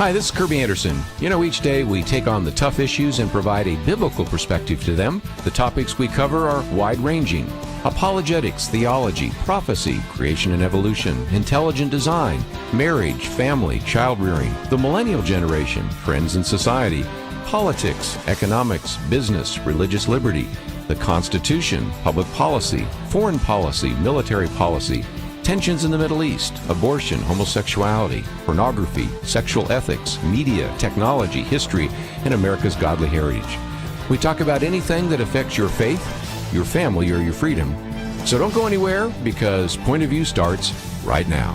Hi, this is Kerby Anderson. Each day we take on the tough issues and provide a biblical perspective to them. The topics we cover are wide-ranging: apologetics, theology, prophecy, creation and evolution, intelligent design, marriage, family, child-rearing, the millennial generation, friends and society, politics, economics, business, religious liberty, the Constitution, public policy, foreign policy, military policy, tensions in the Middle East, abortion, homosexuality, pornography, sexual ethics, media, technology, history, and America's godly heritage. We talk about anything that affects your faith, your family, or your freedom. So don't go anywhere, because Point of View starts right now.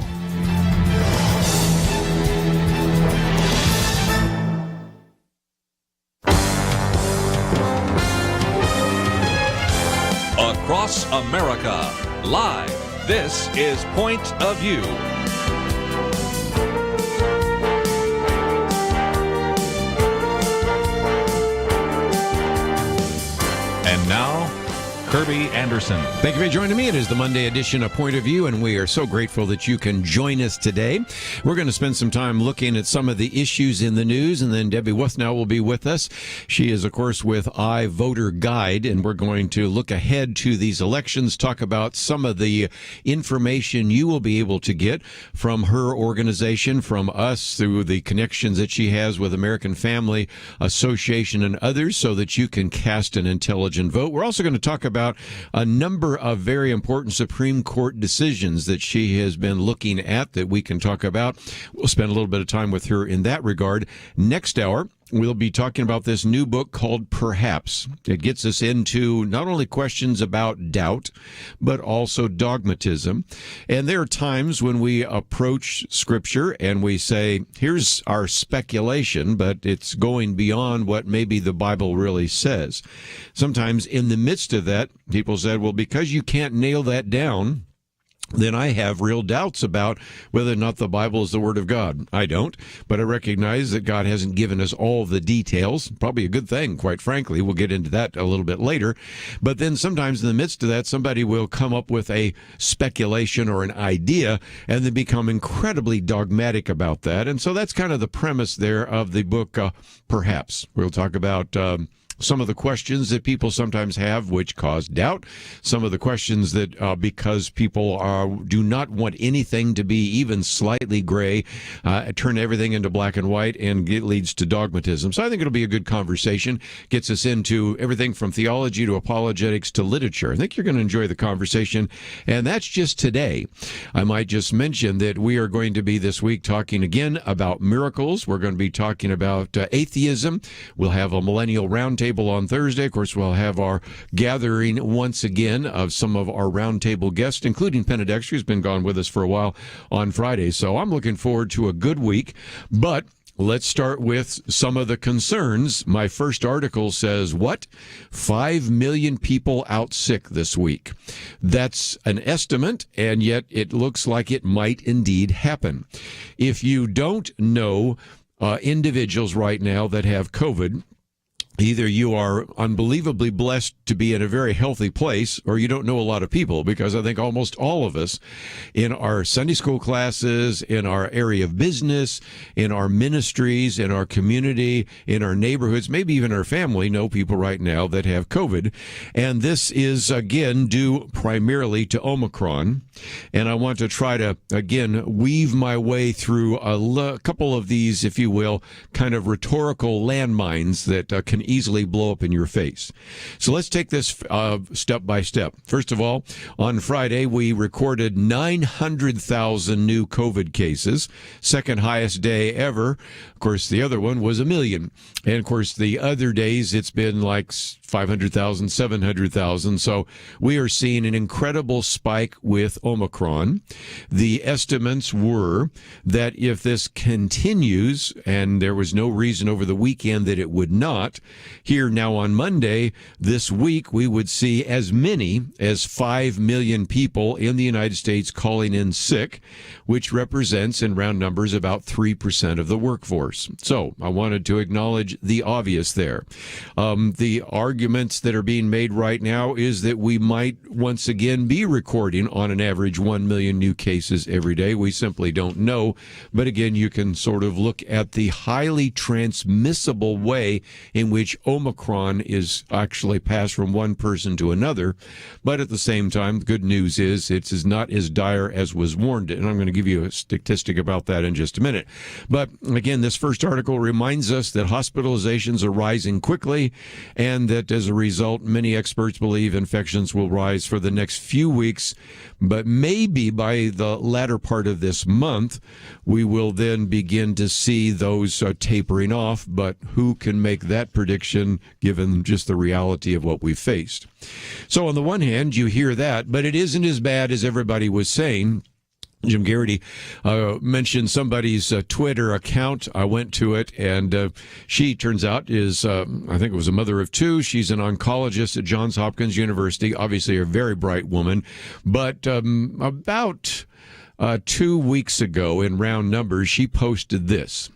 Across America, live. This is Point of View. And now, Kerby Anderson. Thank you for joining me. It is the Monday edition of Point of View, and we are so grateful that you can join us today. We're going to spend some time looking at some of the issues in the news, and then Debbie Wuthnow will be with us. She is, of course, with iVoterGuide, and we're going to look ahead to these elections, talk about some of the information you will be able to get from her organization, from us, through the connections that she has with American Family Association and others, so that you can cast an intelligent vote. We're also going to talk about a number of very important Supreme Court decisions that she has been looking at that we can talk about. We'll spend a little bit of time with her in that regard. Next hour, we'll be talking about this new book called Perhaps. It gets us into not only questions about doubt, but also dogmatism. And there are times when we approach Scripture and we say, here's our speculation, but it's going beyond what maybe the Bible really says. Sometimes in the midst of that, people said, well, because you can't nail that down, then I have real doubts about whether or not the Bible is the Word of God. I don't, but I recognize that God hasn't given us all of the details. Probably a good thing, quite frankly. We'll get into that a little bit later. But then sometimes in the midst of that, somebody will come up with a speculation or an idea, and they become incredibly dogmatic about that. And so that's kind of the premise there of the book, Perhaps. We'll talk about some of the questions that people sometimes have which cause doubt, some of the questions that because people do not want anything to be even slightly gray, turn everything into black and white, and it leads to dogmatism. So I think it'll be a good conversation, gets us into everything from theology to apologetics to literature. I think you're going to enjoy the conversation, and that's just today. I might just mention that we are going to be this week talking again about miracles. We're going to be talking about atheism. We'll have a millennial roundtable on Thursday. Of course, we'll have our gathering once again of some of our roundtable guests, including Penedexter, who's been gone with us for a while, on Friday. So I'm looking forward to a good week. But let's start with some of the concerns. My first article says, what? 5 million people out sick this week. That's an estimate, and yet it looks like it might indeed happen. If you don't know individuals right now that have COVID, either you are unbelievably blessed to be in a very healthy place, or you don't know a lot of people, because I think almost all of us in our Sunday school classes, in our area of business, in our ministries, in our community, in our neighborhoods, maybe even our family, know people right now that have COVID. And this is, again, due primarily to Omicron. And I want to try to, again, weave my way through a couple of these, if you will, kind of rhetorical landmines that can easily blow up in your face. So let's take this step by step. First of all, on Friday, we recorded 900,000 new COVID cases, second highest day ever. Of course, the other one was 1 million. And of course, the other days, it's been like 500,000, 700,000. So we are seeing an incredible spike with Omicron. The estimates were that if this continues, and there was no reason over the weekend that it would not, here now on Monday, this week, we would see as many as 5 million people in the United States calling in sick, which represents, in round numbers, about 3% of the workforce. So I wanted to acknowledge the obvious there. The arguments that are being made right now is that we might once again be recording on an average 1 million new cases every day. We simply don't know. But again, you can sort of look at the highly transmissible way in which Omicron is actually passed from one person to another. But at the same time, the good news is it's not as dire as was warned. And I'm going to give you a statistic about that in just a minute. But again, this first article reminds us that hospitalizations are rising quickly, and that as a result, many experts believe infections will rise for the next few weeks. But maybe by the latter part of this month, we will then begin to see those tapering off. But who can make that prediction given just the reality of what we've faced? So on the one hand, you hear that, but it isn't as bad as everybody was saying. Jim Garrity mentioned somebody's Twitter account. I went to it, and she, turns out, is, I think it was a mother of two. She's an oncologist at Johns Hopkins University, obviously a very bright woman. But about 2 weeks ago, in round numbers, she posted this.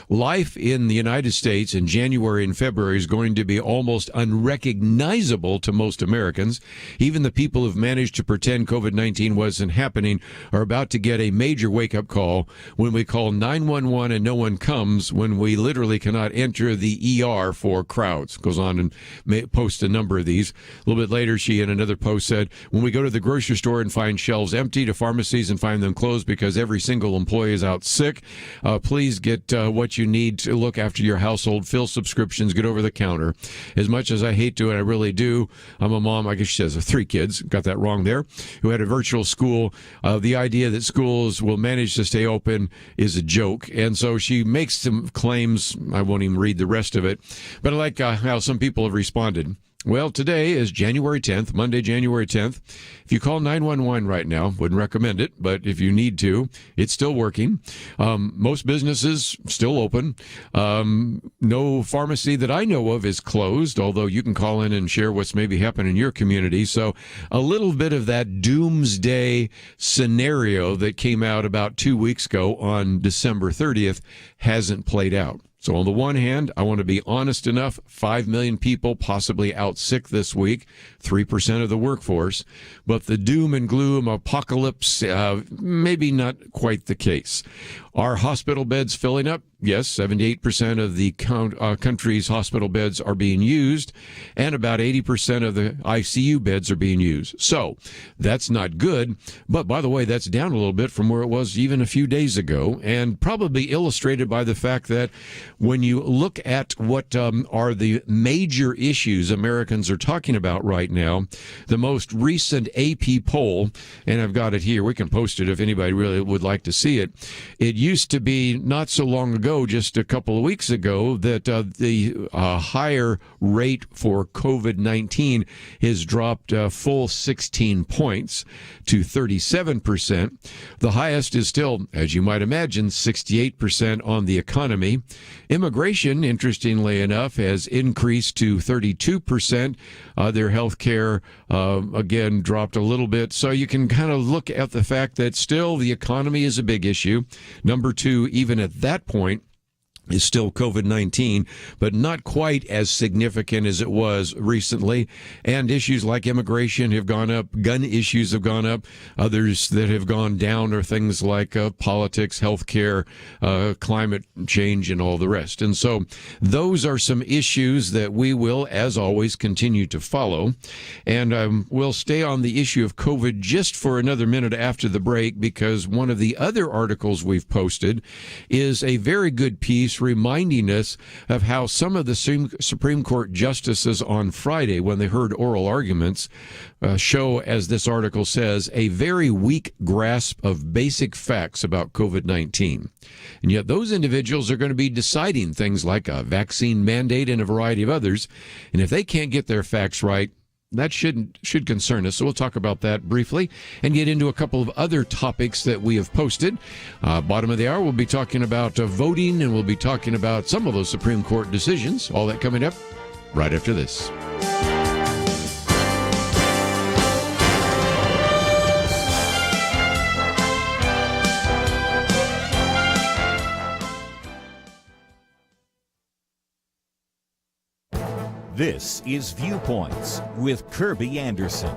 Life in the United States in January and February is going to be almost unrecognizable to most Americans. Even the people who've managed to pretend COVID-19 wasn't happening are about to get a major wake-up call when we call 911 and no one comes, when we literally cannot enter the ER for crowds. Goes on and posts a number of these. A little bit later, she in another post said, when we go to the grocery store and find shelves empty, to pharmacies and find them closed because every single employee is out sick, please get what you need to look after your household, fill subscriptions, get over the counter. As much as I hate to, and I really do, I'm a mom, I guess she has 3 kids, got that wrong there, who had a virtual school. The idea that schools will manage to stay open is a joke. And so she makes some claims. I won't even read the rest of it. But I like how some people have responded. Well, today is January 10th, Monday, January 10th. If you call 911 right now, wouldn't recommend it, but if you need to, it's still working. Most businesses still open. No pharmacy that I know of is closed, although you can call in and share what's maybe happened in your community. So a little bit of that doomsday scenario that came out about 2 weeks ago on December 30th hasn't played out. So on the one hand, I want to be honest enough, 5 million people possibly out sick this week, 3% of the workforce. But the doom and gloom apocalypse, maybe not quite the case. Are hospital beds filling up? Yes, 78% of the country's hospital beds are being used, and about 80% of the ICU beds are being used. So that's not good. But by the way, that's down a little bit from where it was even a few days ago, and probably illustrated by the fact that when you look at what are the major issues Americans are talking about right now, the most recent AP poll, and I've got it here, we can post it if anybody really would like to see it. It used to be not so long ago, just a couple of weeks ago, that the higher rate for COVID-19 has dropped a full 16 points to 37%. The highest is still, as you might imagine, 68% on the economy. Immigration, interestingly enough, has increased to 32%. Their health care, again, dropped a little bit. So you can kind of look at the fact that still the economy is a big issue. Number 2, even at that point, is still COVID-19, but not quite as significant as it was recently. And issues like immigration have gone up, gun issues have gone up. Others that have gone down are things like politics, healthcare, climate change, and all the rest. And so those are some issues that we will, as always, continue to follow. And we'll stay on the issue of COVID just for another minute after the break, because one of the other articles we've posted is a very good piece reminding us of how some of the Supreme Court justices on Friday, when they heard oral arguments, show, as this article says, a very weak grasp of basic facts about COVID-19. And yet those individuals are going to be deciding things like a vaccine mandate and a variety of others. And if they can't get their facts right, that should concern us. So we'll talk about that briefly and get into a couple of other topics that we have posted. Bottom of the hour, we'll be talking about voting, and we'll be talking about some of those Supreme Court decisions. All that coming up right after this. This is Viewpoints with Kerby Anderson.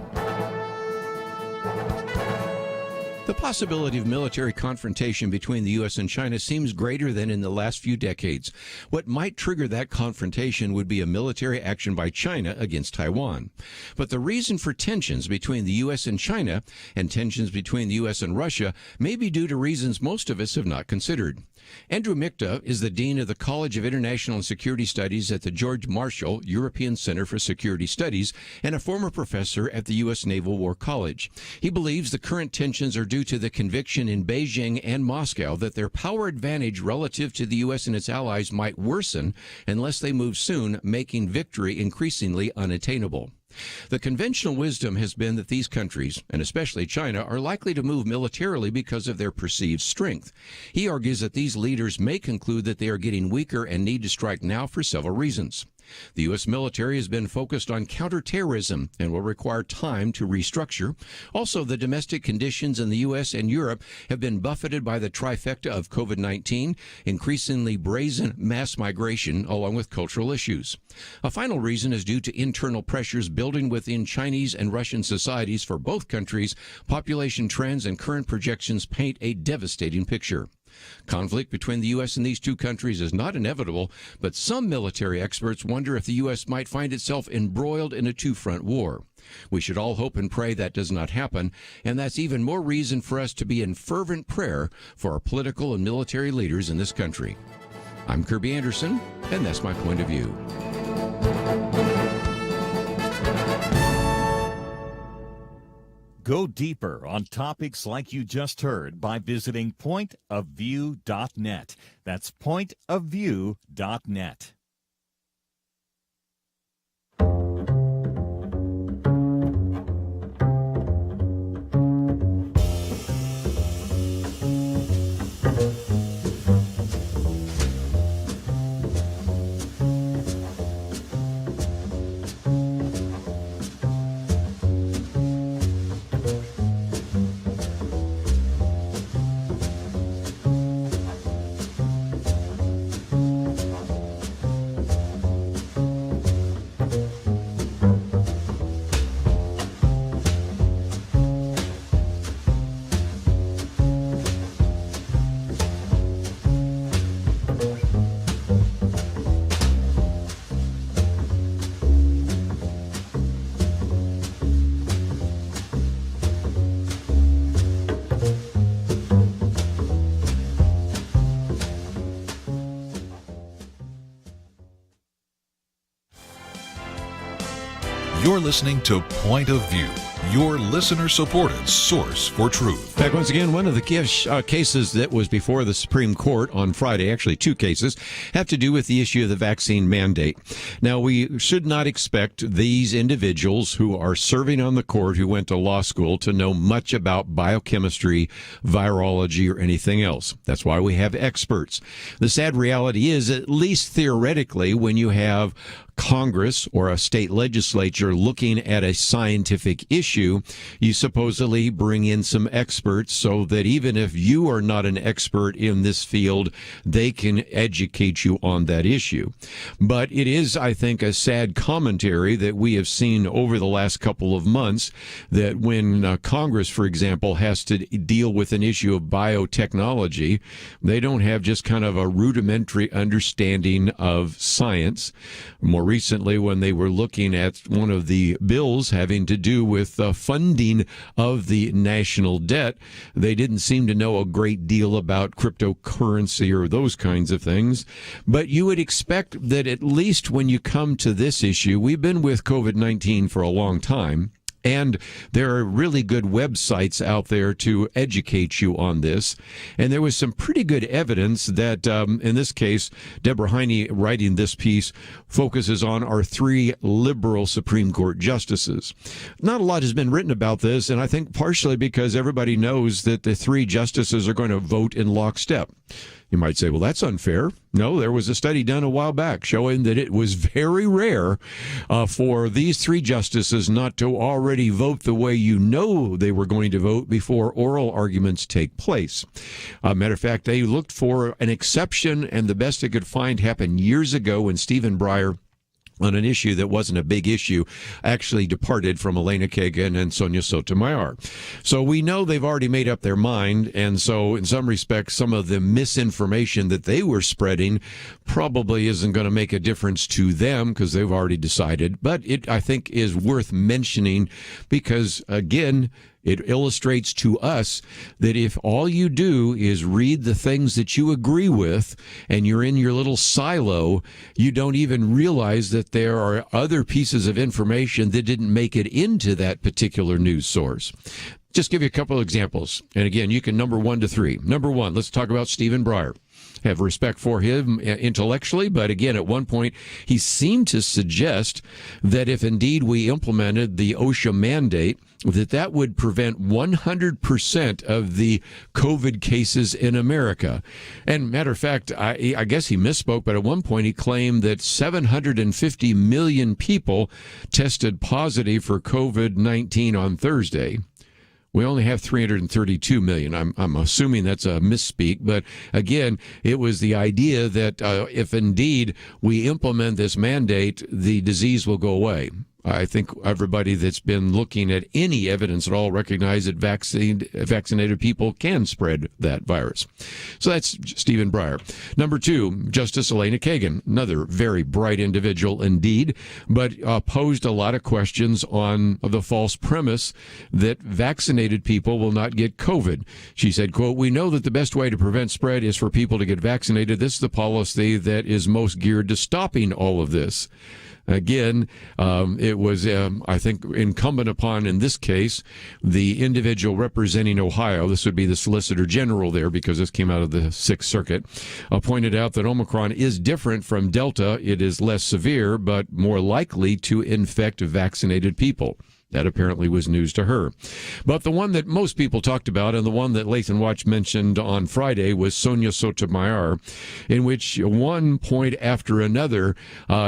The possibility of military confrontation between the U.S. and China seems greater than in the last few decades. What might trigger that confrontation would be a military action by China against Taiwan. But the reason for tensions between the U.S. and China and tensions between the U.S. and Russia may be due to reasons most of us have not considered. Andrew Mikta is the Dean of the College of International and Security Studies at the George Marshall European Center for Security Studies and a former professor at the U.S. Naval War College. He believes the current tensions are due to the conviction in Beijing and Moscow that their power advantage relative to the U.S. and its allies might worsen unless they move soon, making victory increasingly unattainable. The conventional wisdom has been that these countries, and especially China, are likely to move militarily because of their perceived strength. He argues that these leaders may conclude that they are getting weaker and need to strike now for several reasons. The U.S. military has been focused on counterterrorism and will require time to restructure. Also, the domestic conditions in the U.S. and Europe have been buffeted by the trifecta of COVID-19, increasingly brazen mass migration, along with cultural issues. A final reason is due to internal pressures building within Chinese and Russian societies for both countries. Population trends and current projections paint a devastating picture. Conflict between the U.S. and these two countries is not inevitable, but some military experts wonder if the U.S. might find itself embroiled in a two-front war. We should all hope and pray that does not happen, and that's even more reason for us to be in fervent prayer for our political and military leaders in this country. I'm Kerby Anderson, and that's my point of view. Go deeper on topics like you just heard by visiting pointofview.net. That's pointofview.net. You're listening to Point of View, your listener-supported source for truth. Back once again, one of the cases that was before the Supreme Court on Friday, actually two cases, have to do with the issue of the vaccine mandate. Now, we should not expect these individuals who are serving on the court, who went to law school, to know much about biochemistry, virology, or anything else. That's why we have experts. The sad reality is, at least theoretically, when you have Congress or a state legislature looking at a scientific issue, you supposedly bring in some experts so that even if you are not an expert in this field, they can educate you on that issue. But it is, I think, a sad commentary that we have seen over the last couple of months that when Congress, for example, has to deal with an issue of biotechnology, they don't have just kind of a rudimentary understanding of science. More recently, when they were looking at one of the bills having to do with funding of the national debt, they didn't seem to know a great deal about cryptocurrency or those kinds of things. But you would expect that at least when you come to this issue, we've been with COVID-19 for a long time. And there are really good websites out there to educate you on this. And there was some pretty good evidence that, in this case, Deborah Heine, writing this piece, focuses on our 3 liberal Supreme Court justices. Not a lot has been written about this, and I think partially because everybody knows that the 3 justices are going to vote in lockstep. You might say, well, that's unfair. No, there was a study done a while back showing that it was very rare for these 3 justices not to already vote the way you know they were going to vote before oral arguments take place. Matter of fact, they looked for an exception, and the best they could find happened years ago when Stephen Breyer, on an issue that wasn't a big issue, actually departed from Elena Kagan and Sonia Sotomayor. So we know they've already made up their mind, and so in some respects, some of the misinformation that they were spreading probably isn't going to make a difference to them because they've already decided. But it, I think, is worth mentioning because, again, it illustrates to us that if all you do is read the things that you agree with and you're in your little silo, you don't even realize that there are other pieces of information that didn't make it into that particular news source. Just give you a couple of examples. And again, you can number 1 to 3. Number 1, let's talk about Stephen Breyer. Have respect for him intellectually, but again, at one point, he seemed to suggest that if indeed we implemented the OSHA mandate, that would prevent 100% of the COVID cases in America. And matter of fact, I guess he misspoke, but at one point he claimed that 750 million people tested positive for COVID-19 on Thursday. We only have 332 million. I'm assuming that's a misspeak, but again, it was the idea that if indeed we implement this mandate, the disease will go away. I think everybody that's been looking at any evidence at all recognize that vaccinated people can spread that virus. So that's Stephen Breyer. Number 2, Justice Elena Kagan, another very bright individual indeed, but posed a lot of questions on the false premise that vaccinated people will not get COVID. She said, quote, "We know that the best way to prevent spread is for people to get vaccinated. This is the policy that is most geared to stopping all of this." Again, it was, I think, incumbent upon, in this case, the individual representing Ohio, this would be the Solicitor General there because this came out of the Sixth Circuit, pointed out that Omicron is different from Delta. It is less severe, but more likely to infect vaccinated people. That apparently was news to her. But the one that most people talked about, and the one that Lathan Watch mentioned on Friday, was Sonia Sotomayor, in which one point after another,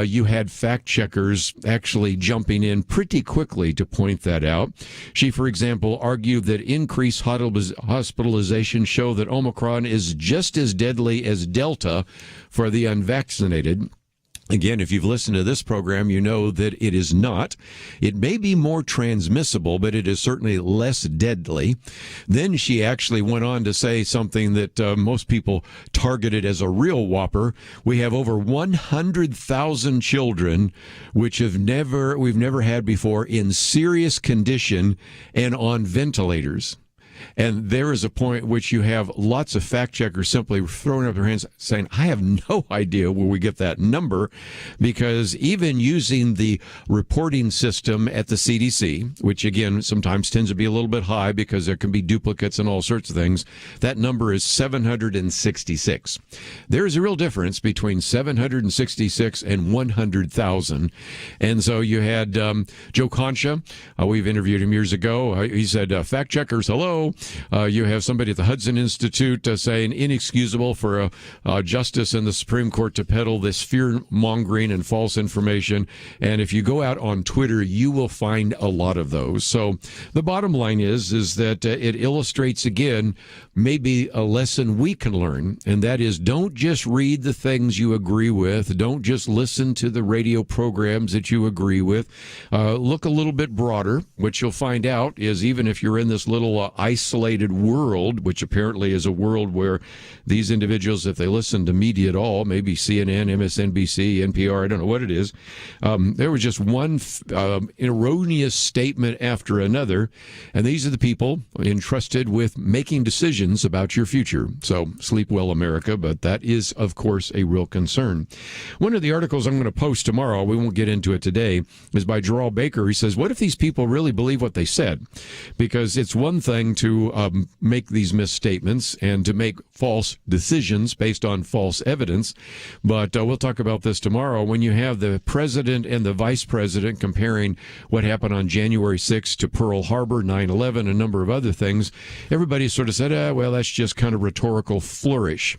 you had fact checkers actually jumping in pretty quickly to point that out. She, for example, argued that increased hospitalization show that Omicron is just as deadly as Delta for the unvaccinated. Again, if you've listened to this program, you know that it is not. It may be more transmissible, but it is certainly less deadly. Then she actually went on to say something that most people targeted as a real whopper. We have over 100,000 children which we've never had before in serious condition and on ventilators. And there is a point which you have lots of fact checkers simply throwing up their hands saying, I have no idea where we get that number, because even using the reporting system at the CDC, which again sometimes tends to be a little bit high because there can be duplicates and all sorts of things, that number is 766. There is a real difference between 766 and 100,000. And so you had Joe Concha. We've interviewed him years ago. He said, fact checkers, hello. You have somebody at the Hudson Institute saying inexcusable for a justice in the Supreme Court to peddle this fear-mongering and false information. And if you go out on Twitter, you will find a lot of those. So the bottom line is that it illustrates, again, maybe a lesson we can learn, and that is don't just read the things you agree with. Don't just listen to the radio programs that you agree with. Look a little bit broader. What you'll find out is even if you're in this little isolated world, which apparently is a world where these individuals, if they listen to media at all, maybe CNN, MSNBC, NPR, I don't know what it is, there was just one erroneous statement after another, and these are the people entrusted with making decisions decisions about your future. So sleep well, America, but that is, of course, a real concern. One of the articles I'm going to post tomorrow, we won't get into it today, is by Gerald Baker. He says, what if these people really believe what they said? Because it's one thing to make these misstatements and to make false decisions based on false evidence, but we'll talk about this tomorrow. When you have the president and the vice president comparing what happened on January 6th to Pearl Harbor, 9/11, a number of other things, everybody sort of said, well, that's just kind of rhetorical flourish.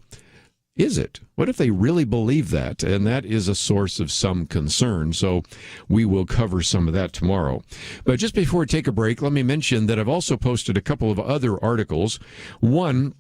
Is it? What if they really believe that? And that is a source of some concern. So we will cover some of that tomorrow. But just before we take a break, let me mention that I've also posted a couple of other articles. One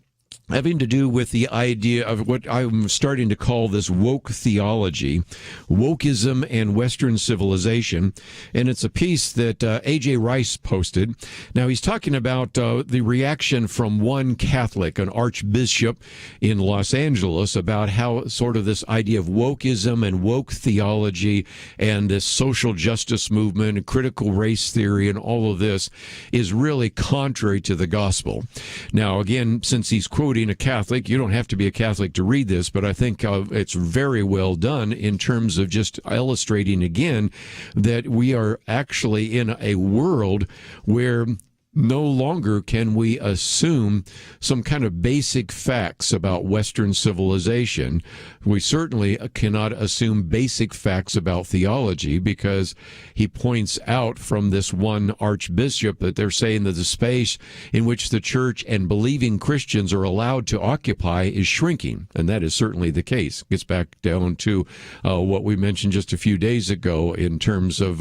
having to do with the idea of what I'm starting to call this woke theology, wokeism and Western civilization. And it's a piece that A.J. Rice posted. Now, he's talking about the reaction from one Catholic, an archbishop in Los Angeles, about how sort of this idea of wokeism and woke theology and this social justice movement and critical race theory and all of this is really contrary to the gospel. Now, again, since he's quoting a Catholic, you don't have to be a Catholic to read this, but I think it's very well done in terms of just illustrating again that we are actually in a world where no longer can we assume some kind of basic facts about Western civilization. We certainly cannot assume basic facts about theology, because he points out from this one archbishop that they're saying that the space in which the church and believing Christians are allowed to occupy is shrinking, and that is certainly the case. Gets back down to what we mentioned just a few days ago in terms of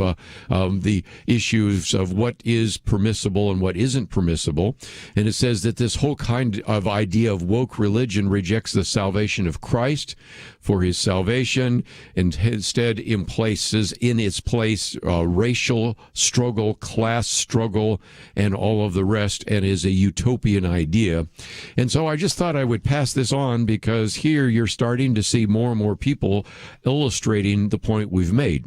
the issues of what is permissible and what isn't permissible. And it says that this whole kind of idea of woke religion rejects the salvation of Christ for his salvation, and instead places in its place racial struggle, class struggle, and all of the rest, and is a utopian idea. And so I just thought I would pass this on, because here you're starting to see more and more people illustrating the point we've made.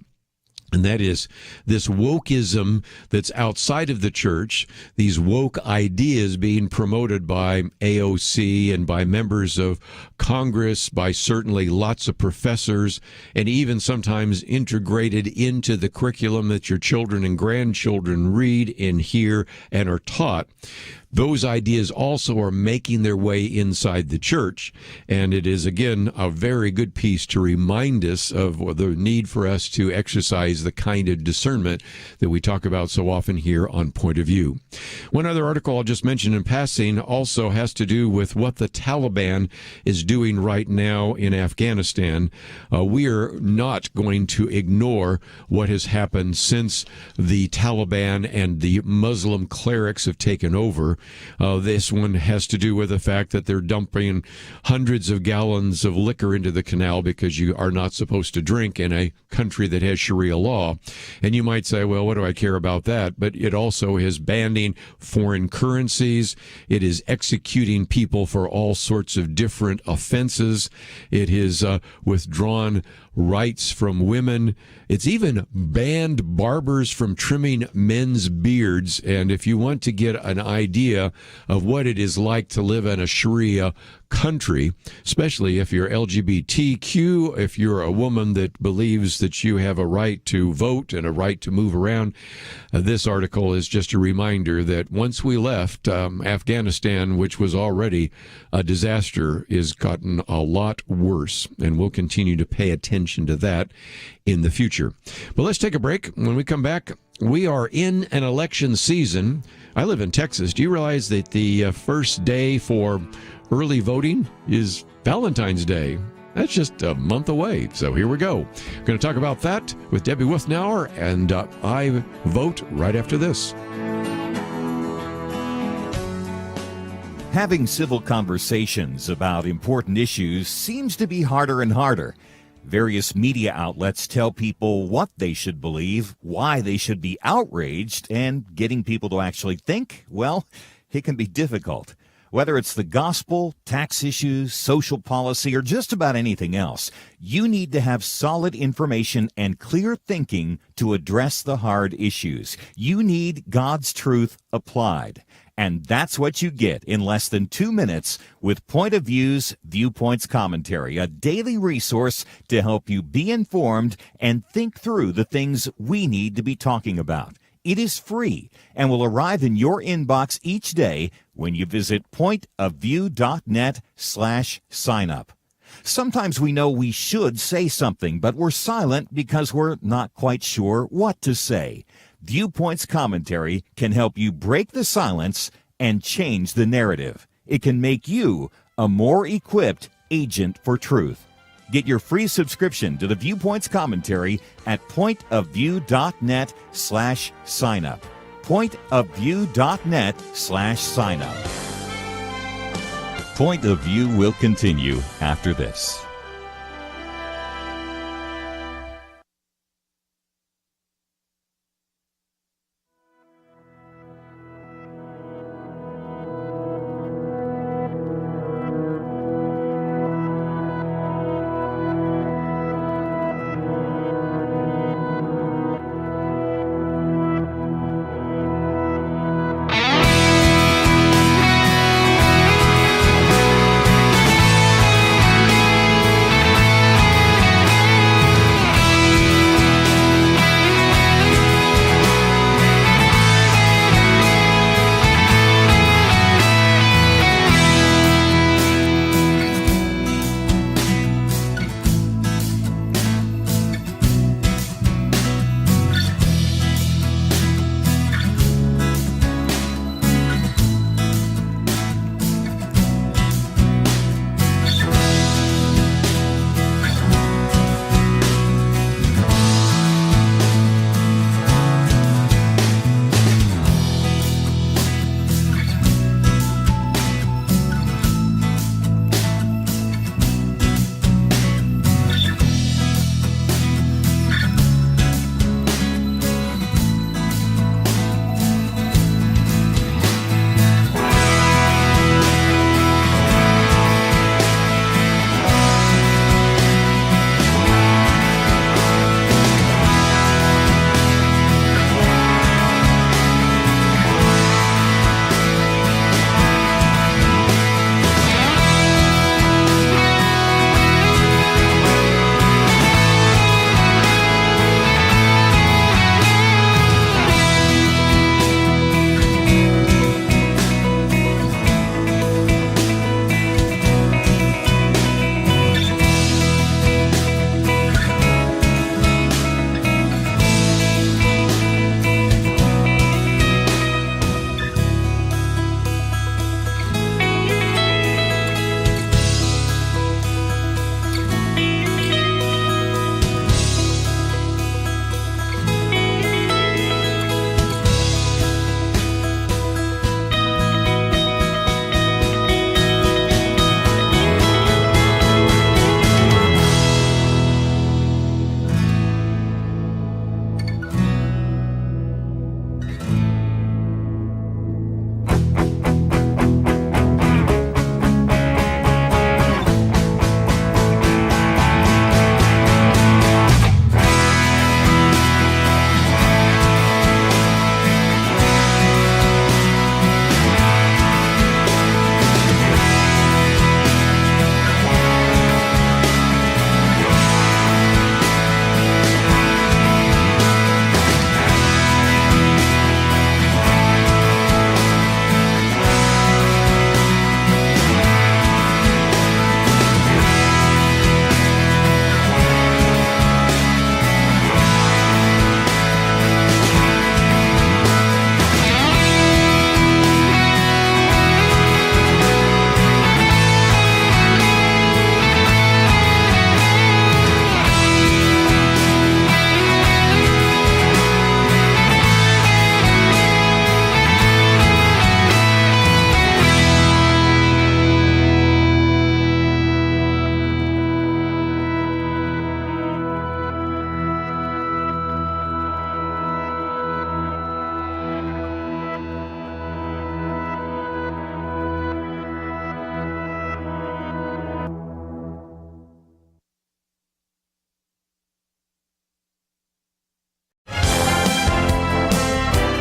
And that is this wokeism that's outside of the church, these woke ideas being promoted by AOC and by members of Congress, by certainly lots of professors, and even sometimes integrated into the curriculum that your children and grandchildren read and hear and are taught. Those ideas also are making their way inside the church, and it is, again, a very good piece to remind us of the need for us to exercise the kind of discernment that we talk about so often here on Point of View. One other article I'll just mention in passing also has to do with what the Taliban is doing right now in Afghanistan. We are not going to ignore what has happened since the Taliban and the Muslim clerics have taken over. This one has to do with the fact that they're dumping hundreds of gallons of liquor into the canal because you are not supposed to drink in a country that has Sharia law. And you might say, well, what do I care about that? But it also is banning foreign currencies. It is executing people for all sorts of different offenses. It has withdrawn rights from women. It's even banned barbers from trimming men's beards. And if you want to get an idea of what it is like to live in a Sharia country, especially if you're LGBTQ, if you're a woman that believes that you have a right to vote and a right to move around, this article is just a reminder that once we left Afghanistan, which was already a disaster, has gotten a lot worse, and we'll continue to pay attention to that in the future. But let's take a break. When we come back, we are in an election season. I live in Texas. Do you realize that the first day for early voting is Valentine's Day? That's just a month away. So here we go. We're going to talk about that with Debbie Wuthnow and I Vote right after this. Having civil conversations about important issues seems to be harder and harder. Various media outlets tell people what they should believe, why they should be outraged, and getting people to actually think, well, it can be difficult. Whether it's the gospel, tax issues, social policy, or just about anything else, you need to have solid information and clear thinking to address the hard issues. You need God's truth applied. And that's what you get in less than 2 minutes with Point of View's Viewpoints Commentary, a daily resource to help you be informed and think through the things we need to be talking about. It is free and will arrive in your inbox each day when you visit pointofview.net/signup. Sometimes we know we should say something, but we're silent because we're not quite sure what to say. Viewpoints Commentary can help you break the silence and change the narrative. It can make you a more equipped agent for truth. Get your free subscription to the Viewpoints Commentary at pointofview.net/signup. pointofview.net/signup. Point of View will continue after this.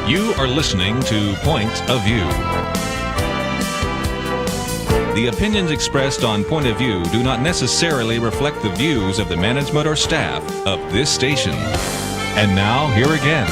You are listening to Point of View. The opinions expressed on Point of View do not necessarily reflect the views of the management or staff of this station. And now, here again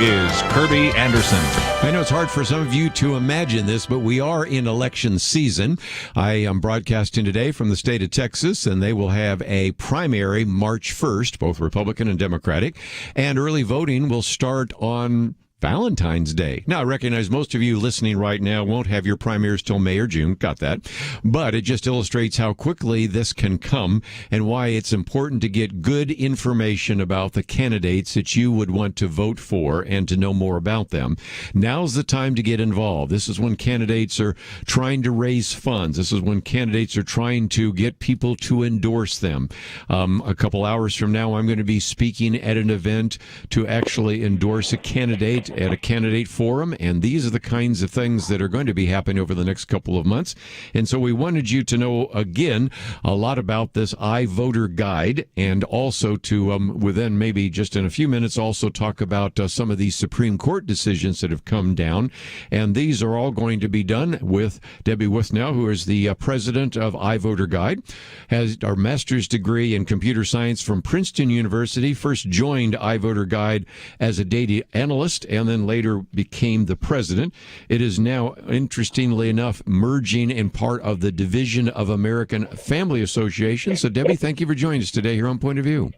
is Kerby Anderson. I know it's hard for some of you to imagine this, but we are in election season. I am broadcasting today from the state of Texas, and they will have a primary March 1st, both Republican and Democratic, and early voting will start on Valentine's Day. Now, I recognize most of you listening right now won't have your primaries till May or June. Got that. But it just illustrates how quickly this can come and why it's important to get good information about the candidates that you would want to vote for and to know more about them. Now's the time to get involved. This is when candidates are trying to raise funds. This is when candidates are trying to get people to endorse them. A couple hours from now, I'm going to be speaking at an event to actually endorse a candidate at a candidate forum, and these are the kinds of things that are going to be happening over the next couple of months. And so we wanted you to know, again, a lot about this iVoterGuide, and also to, within maybe just in a few minutes, also talk about some of these Supreme Court decisions that have come down. And these are all going to be done with Debbie Wuthnow, who is the president of iVoterGuide, has our master's degree in computer science from Princeton University, first joined iVoterGuide as a data analyst, and then later became the president. It is now, interestingly enough, merging in part of the Division of American Family Association. So, Debbie, thank you for joining us today here on Point of View.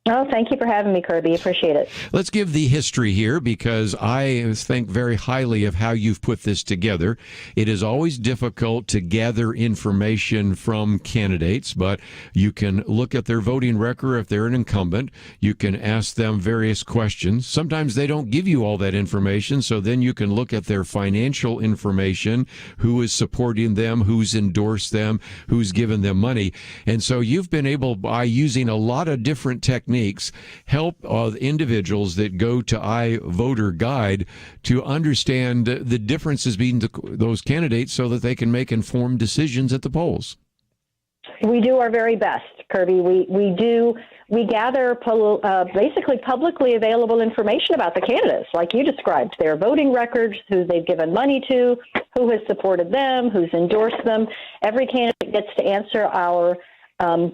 Oh, thank you for having me, Kerby. Appreciate it. Let's give the history here, because I think very highly of how you've put this together. It is always difficult to gather information from candidates, but you can look at their voting record if they're an incumbent. You can ask them various questions. Sometimes they don't give you all that information, so then you can look at their financial information, who is supporting them, who's endorsed them, who's given them money. And so you've been able, by using a lot of different techniques, help individuals that go to iVoterGuide to understand the differences between those candidates so that they can make informed decisions at the polls. We do our very best, Kerby. We gather basically publicly available information about the candidates, like you described, their voting records, who they've given money to, who has supported them, who's endorsed them. Every candidate gets to answer our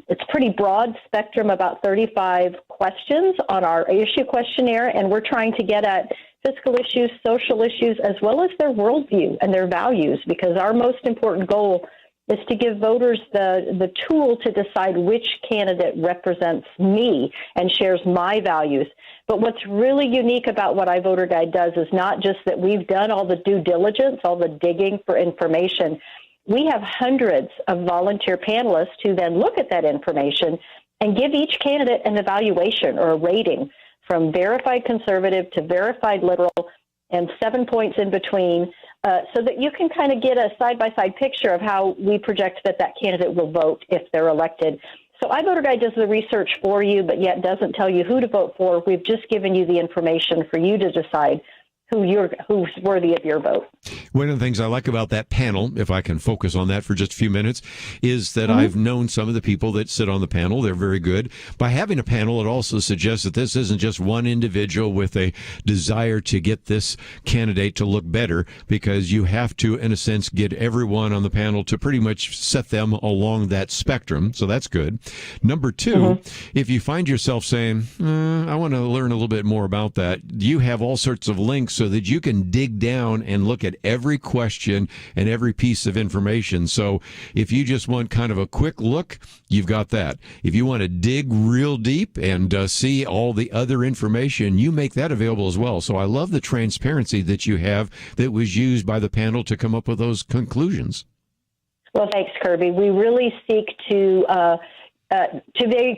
it's pretty broad spectrum, about 35 questions on our issue questionnaire, and we're trying to get at fiscal issues, social issues, as well as their worldview and their values, because our most important goal is to give voters the tool to decide which candidate represents me and shares my values. But what's really unique about what iVoterGuide does is not just that we've done all the due diligence, all the digging for information. We have hundreds of volunteer panelists who then look at that information and give each candidate an evaluation or a rating, from verified conservative to verified liberal, and 7 points in between, so that you can kind of get a side-by-side picture of how we project that candidate will vote if they're elected. So iVoterGuide does the research for you, but yet doesn't tell you who to vote for. We've just given you the information for you to decide who's worthy of your vote. One of the things I like about that panel, if I can focus on that for just a few minutes, is that I've known some of the people that sit on the panel. They're very good. By having a panel, it also suggests that this isn't just one individual with a desire to get this candidate to look better, because you have to, in a sense, get everyone on the panel to pretty much set them along that spectrum. So that's good. Number two, if you find yourself saying, I want to learn a little bit more about that, you have all sorts of links so that you can dig down and look at every question and every piece of information. So if you just want kind of a quick look, you've got that. If you want to dig real deep and see all the other information, you make that available as well. So I love the transparency that you have that was used by the panel to come up with those conclusions. Well, thanks, Kerby. We really seek to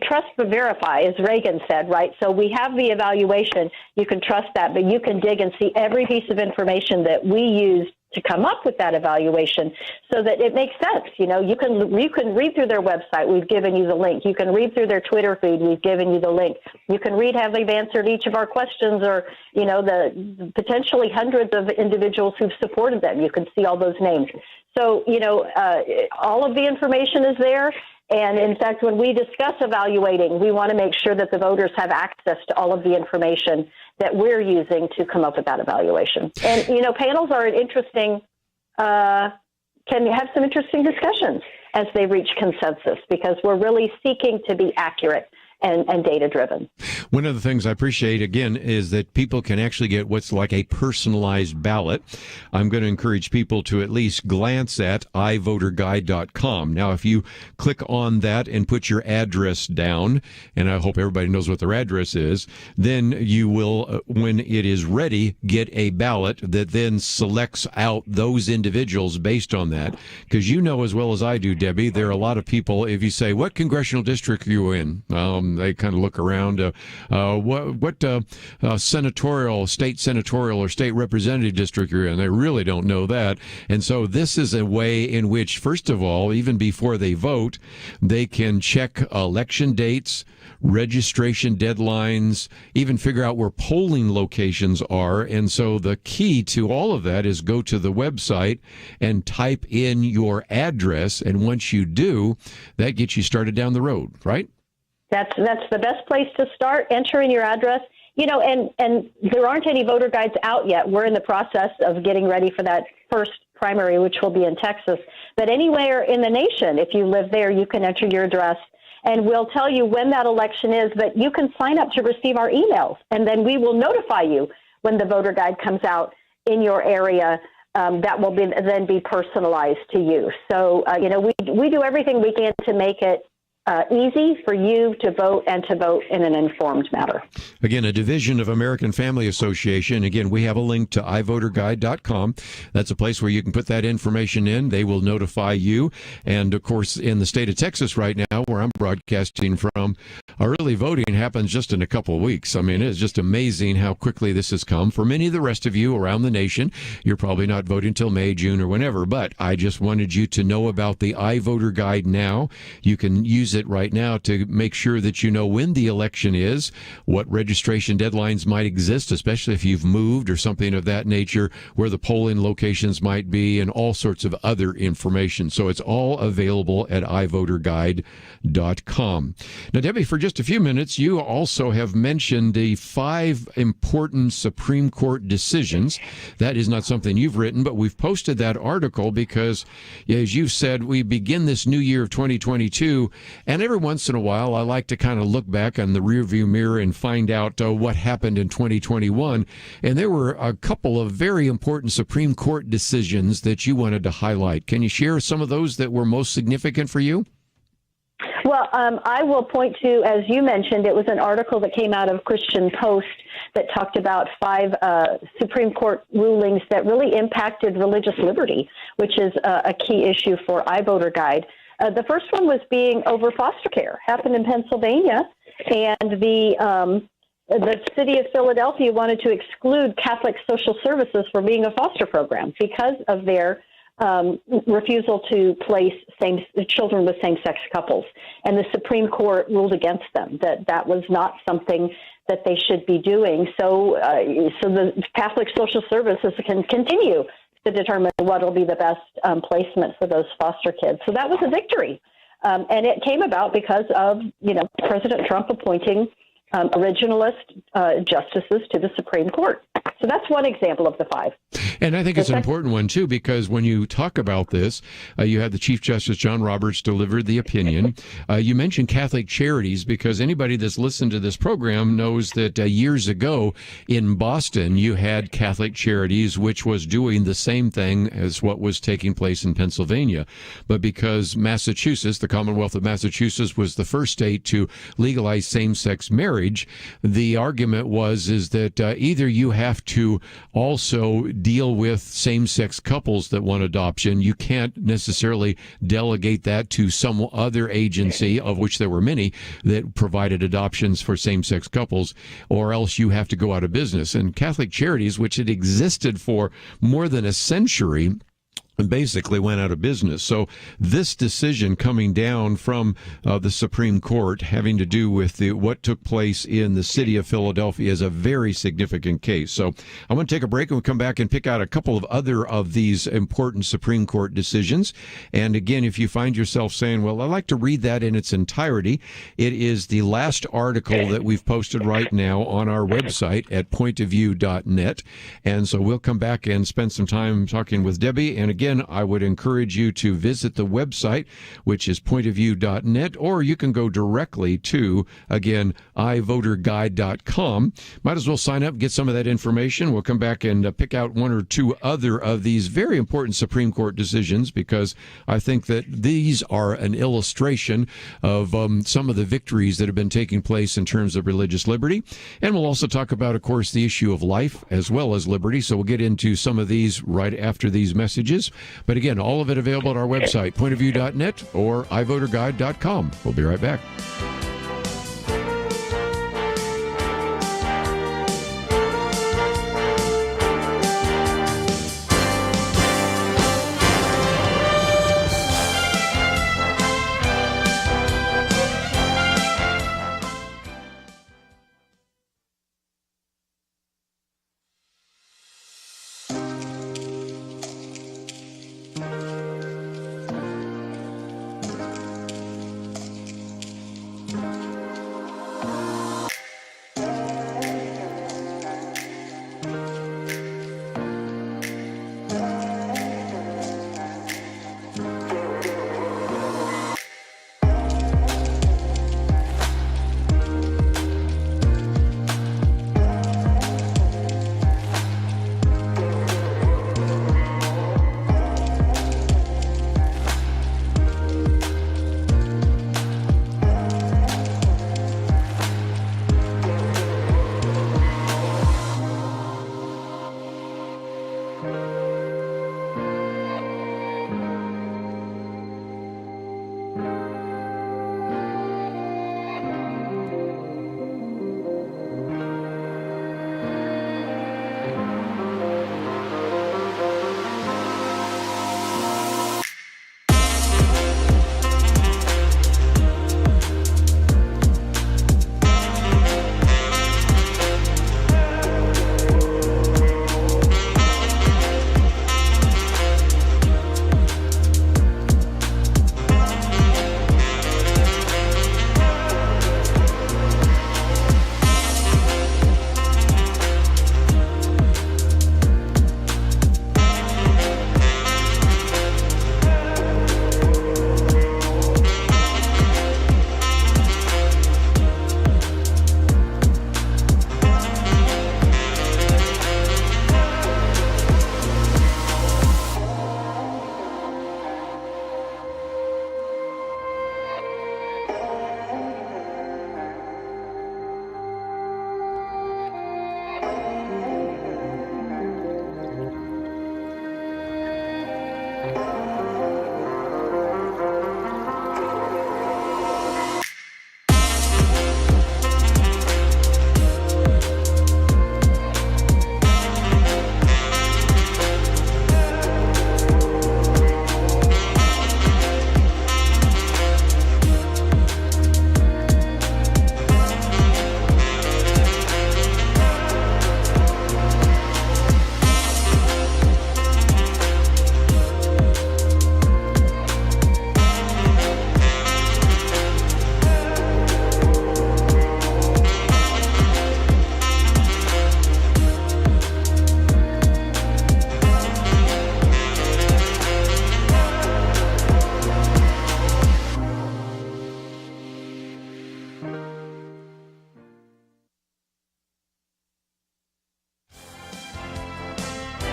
trust but verify, as Reagan said, right? So we have the evaluation. You can trust that, but you can dig and see every piece of information that we use to come up with that evaluation, so that it makes sense. You know, you can read through their website. We've given you the link. You can read through their Twitter feed. We've given you the link. You can read how they've answered each of our questions, or, you know, the potentially hundreds of individuals who've supported them. You can see all those names. So, you know, all of the information is there. And in fact, when we discuss evaluating, we want to make sure that the voters have access to all of the information that we're using to come up with that evaluation. And, panels are can have some interesting discussions as they reach consensus, because we're really seeking to be accurate and data-driven. One of the things I appreciate, again, is that people can actually get what's like a personalized ballot. I'm going to encourage people to at least glance at iVoterGuide.com. Now, if you click on that and put your address down, and I hope everybody knows what their address is, then you will, when it is ready, get a ballot that then selects out those individuals based on that. Because you know as well as I do, Debbie, there are a lot of people, if you say, what congressional district are you in? They kind of look around. What senatorial, state senatorial, or state representative district you're in? They really don't know that. And so this is a way in which, first of all, even before they vote, they can check election dates, registration deadlines, even figure out where polling locations are. And so the key to all of that is go to the website and type in your address. And once you do, that gets you started down the road, right? That's the best place to start, entering your address. And there aren't any voter guides out yet. We're in the process of getting ready for that first primary, which will be in Texas. But anywhere in the nation, if you live there, you can enter your address, and we'll tell you when that election is. But you can sign up to receive our emails, and then we will notify you when the voter guide comes out in your area. That will then be personalized to you. So, we do everything we can to make it easy for you to vote, and to vote in an informed manner. Again, a division of American Family Association. Again, we have a link to iVoterGuide.com. That's a place where you can put that information in. They will notify you. And, of course, in the state of Texas right now, where I'm broadcasting from, early voting happens just in a couple of weeks. I mean, it's just amazing how quickly this has come. For many of the rest of you around the nation, you're probably not voting until May, June, or whenever. But I just wanted you to know about the iVoter Guide now. You can use it right now to make sure that you know when the election is, what registration deadlines might exist, especially if you've moved or something of that nature, where the polling locations might be, and all sorts of other information. So it's all available at iVoterGuide.com. Now, Debbie, for just a few minutes, you also have mentioned the 5 important Supreme Court decisions. That is not something you've written, but we've posted that article because, as you've said, we begin this new year of 2022, and every once in a while, I like to kind of look back on the rearview mirror and find out what happened in 2021. And there were a couple of very important Supreme Court decisions that you wanted to highlight. Can you share some of those that were most significant for you? Well, I will point to, as you mentioned, it was an article that came out of Christian Post that talked about 5 Supreme Court rulings that really impacted religious liberty, which is a key issue for iVoterGuide. The first one was being over foster care, happened in Pennsylvania, and the city of Philadelphia wanted to exclude Catholic social services for being a foster program because of their refusal to place children with same-sex couples. And the Supreme Court ruled against them, that was not something that they should be doing. So the Catholic social services can continue to determine what will be the best placement for those foster kids. So that was a victory. And it came about because of, President Trump appointing originalist justices to the Supreme Court. So that's one example of the 5. And I think it's an important one, too, because when you talk about this, you had the Chief Justice John Roberts delivered the opinion. You mentioned Catholic Charities because anybody that's listened to this program knows that years ago in Boston, you had Catholic Charities, which was doing the same thing as what was taking place in Pennsylvania. But because Massachusetts, the Commonwealth of Massachusetts, was the first state to legalize same-sex marriage, the argument is that either you have to also deal with same-sex couples that want adoption. You can't necessarily delegate that to some other agency, of which there were many, that provided adoptions for same-sex couples, or else you have to go out of business. And Catholic Charities, which had existed for more than a century, and basically went out of business. So this decision coming down from the Supreme Court having to do with what took place in the city of Philadelphia is a very significant case. So I'm going to take a break and we'll come back and pick out a couple of other of these important Supreme Court decisions. And again, if you find yourself saying, well, I'd like to read that in its entirety, it is the last article that we've posted right now on our website at pointofview.net. And so we'll come back and spend some time talking with Debbie. And again, I would encourage you to visit the website, which is pointofview.net, or you can go directly to, again, iVoterGuide.com. Might as well sign up, get some of that information. We'll come back and pick out one or two other of these very important Supreme Court decisions, because I think that these are an illustration of some of the victories that have been taking place in terms of religious liberty. And we'll also talk about, of course, the issue of life as well as liberty. So we'll get into some of these right after these messages. But again, all of it available at our website, pointofview.net or iVoterGuide.com. We'll be right back.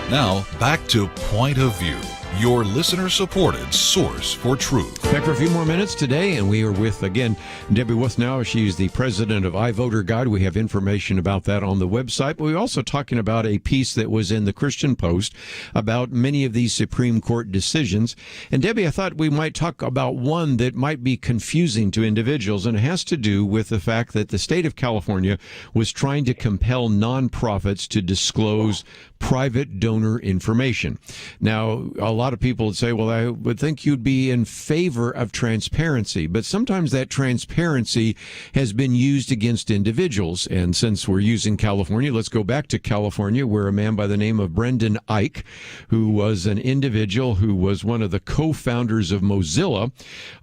Now, back to Point of View, your listener-supported source for truth. Back for a few more minutes today, and we are with, again, Debbie Wuthnow. She's the president of iVoterGuide. We have information about that on the website, but we're also talking about a piece that was in the Christian Post about many of these Supreme Court decisions. And Debbie, I thought we might talk about one that might be confusing to individuals, and it has to do with the fact that the state of California was trying to compel nonprofits to disclose private donor information. Now, a lot lot of people would say, well, I would think you'd be in favor of transparency, but sometimes that transparency has been used against individuals. And since we're using California, let's go back to California, where a man by the name of Brendan Eich, who was an individual who was one of the co-founders of Mozilla,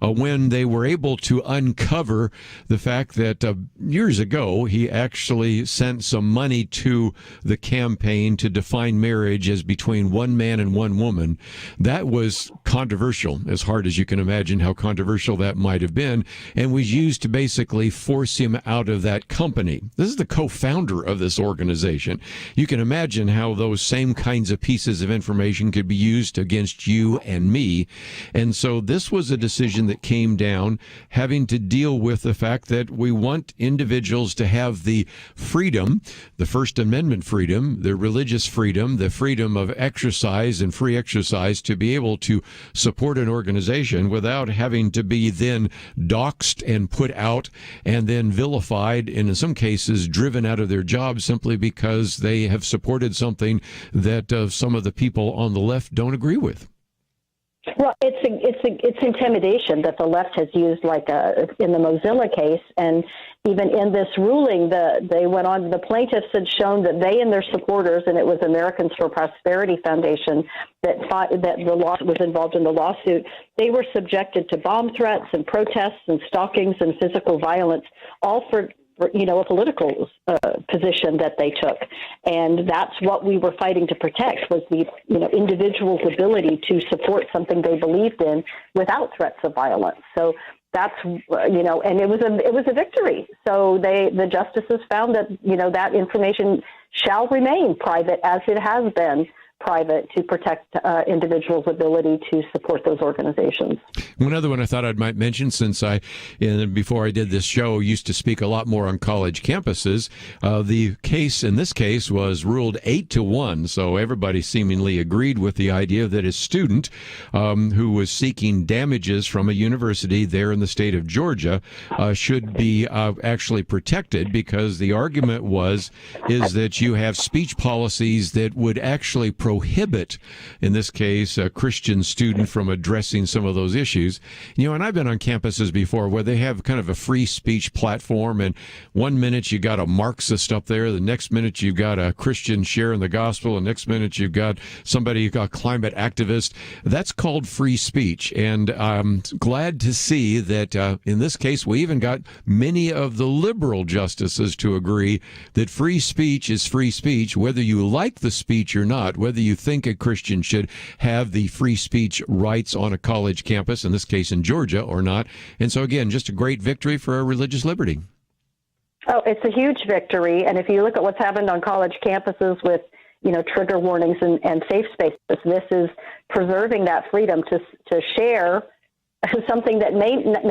when they were able to uncover the fact that years ago he actually sent some money to the campaign to define marriage as between one man and one woman. That was controversial, as hard as you can imagine how controversial that might have been, and was used to basically force him out of that company. This is the co-founder of this organization. You can imagine how those same kinds of pieces of information could be used against you and me. And so this was a decision that came down having to deal with the fact that we want individuals to have the freedom, the First Amendment freedom, the religious freedom, the freedom of exercise and free exercise to be able to support an organization without having to be then doxxed and put out and then vilified and in some cases driven out of their jobs simply because they have supported something that some of the people on the left don't agree with. Well, it's intimidation that the left has used, like in the Mozilla case, and even in this ruling, the plaintiffs had shown that they and their supporters, and it was Americans for Prosperity Foundation that the law was involved in the lawsuit. They were subjected to bomb threats and protests and stalkings and physical violence, all for a political position that they took. And that's what we were fighting to protect, was the individual's ability to support something they believed in without threats of violence. So that's, and it was a victory. So the justices found that, that information shall remain private, as it has been private, to protect individuals' ability to support those organizations. One other one I thought I might mention, since before I did this show, used to speak a lot more on college campuses. The case in this case was ruled 8-1, so everybody seemingly agreed with the idea that a student who was seeking damages from a university there in the state of Georgia should be actually protected, because the argument is that you have speech policies that would actually prohibit, in this case, a Christian student from addressing some of those issues. And I've been on campuses before where they have kind of a free speech platform, and one minute you got a Marxist up there, the next minute you've got a Christian sharing the gospel, and next minute you've got somebody, a climate activist. That's called free speech, and I'm glad to see that in this case we even got many of the liberal justices to agree that free speech is free speech, whether you like the speech or not, whether you think a Christian should have the free speech rights on a college campus, in this case in Georgia, or not. And so, again, just a great victory for our religious liberty. Oh, it's a huge victory. And if you look at what's happened on college campuses with, trigger warnings and safe spaces, this is preserving that freedom to share something that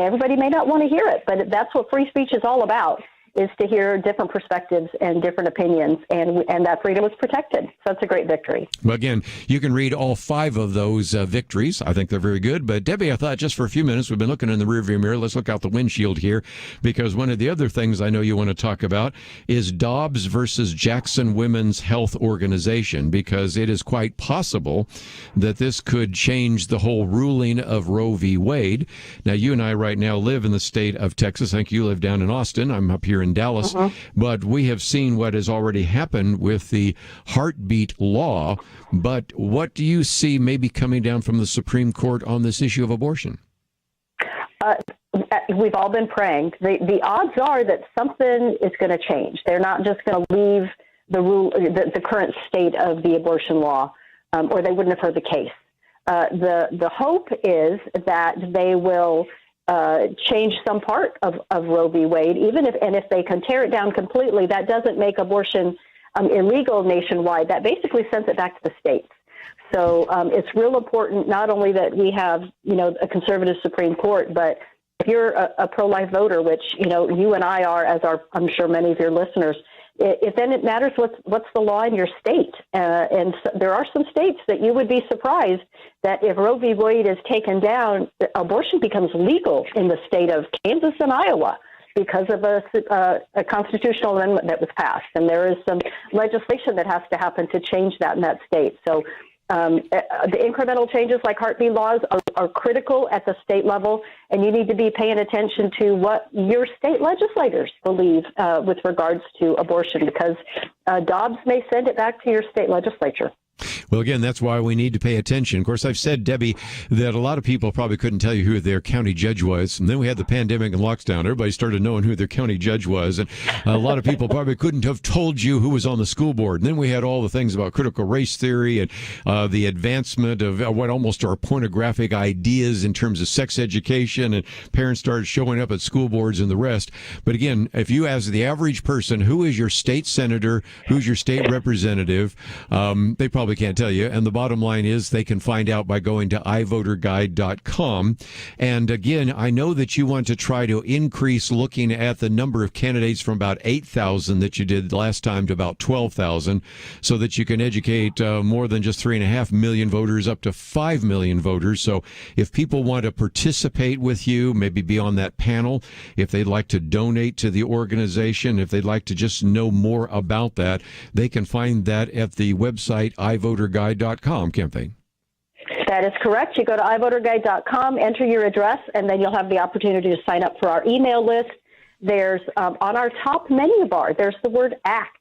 everybody may not want to hear it, but that's what free speech is all about, is to hear different perspectives and different opinions, and that freedom was protected. So that's a great victory. Well, again, you can read all 5 of those victories. I think they're very good. But Debbie, I thought just for a few minutes, we've been looking in the rearview mirror. Let's look out the windshield here, because one of the other things I know you want to talk about is Dobbs versus Jackson Women's Health Organization, because it is quite possible that this could change the whole ruling of Roe v. Wade. Now, you and I right now live in the state of Texas. I think you live down in Austin. I'm up here in Dallas, but we have seen what has already happened with the heartbeat law. But what do you see maybe coming down from the Supreme Court on this issue of abortion? We've all been praying. The odds are that something is going to change. They're not just going to leave the current state of the abortion law, or they wouldn't have heard the case. The hope is that they will change some part of Roe v. Wade, if they can tear it down completely. That doesn't make abortion illegal nationwide. That basically sends it back to the states. So it's real important not only that we have a conservative Supreme Court, but if you're a pro-life voter, which you and I are, as are I'm sure many of your listeners, then it matters what's the law in your state. And so there are some states that you would be surprised that if Roe v. Wade is taken down, abortion becomes legal in the state of Kansas and Iowa because of a constitutional amendment that was passed. And there is some legislation that has to happen to change that in that state. So The incremental changes like heartbeat laws are critical at the state level, and you need to be paying attention to what your state legislators believe with regards to abortion, because Dobbs may send it back to your state legislature. Well, again, that's why we need to pay attention. Of course, I've said, Debbie, that a lot of people probably couldn't tell you who their county judge was. And then we had the pandemic and lockdown. Everybody started knowing who their county judge was. And a lot of people probably couldn't have told you who was on the school board. And then we had all the things about critical race theory and the advancement of what almost are pornographic ideas in terms of sex education. And parents started showing up at school boards and the rest. But again, if you ask the average person, who is your state senator, who's your state representative, they probably can't tell you. And the bottom line is they can find out by going to iVoterGuide.com. And again, I know that you want to try to increase looking at the number of candidates from about 8,000 that you did last time to about 12,000, so that you can educate more than just 3.5 million voters up to 5 million voters. So if people want to participate with you, maybe be on that panel, if they'd like to donate to the organization, if they'd like to just know more about that, they can find that at the website iVoterGuide.com, can't they? That is correct. You go to iVoterGuide.com, enter your address, and then you'll have the opportunity to sign up for our email list. There's, on our top menu bar, there's the word ACT.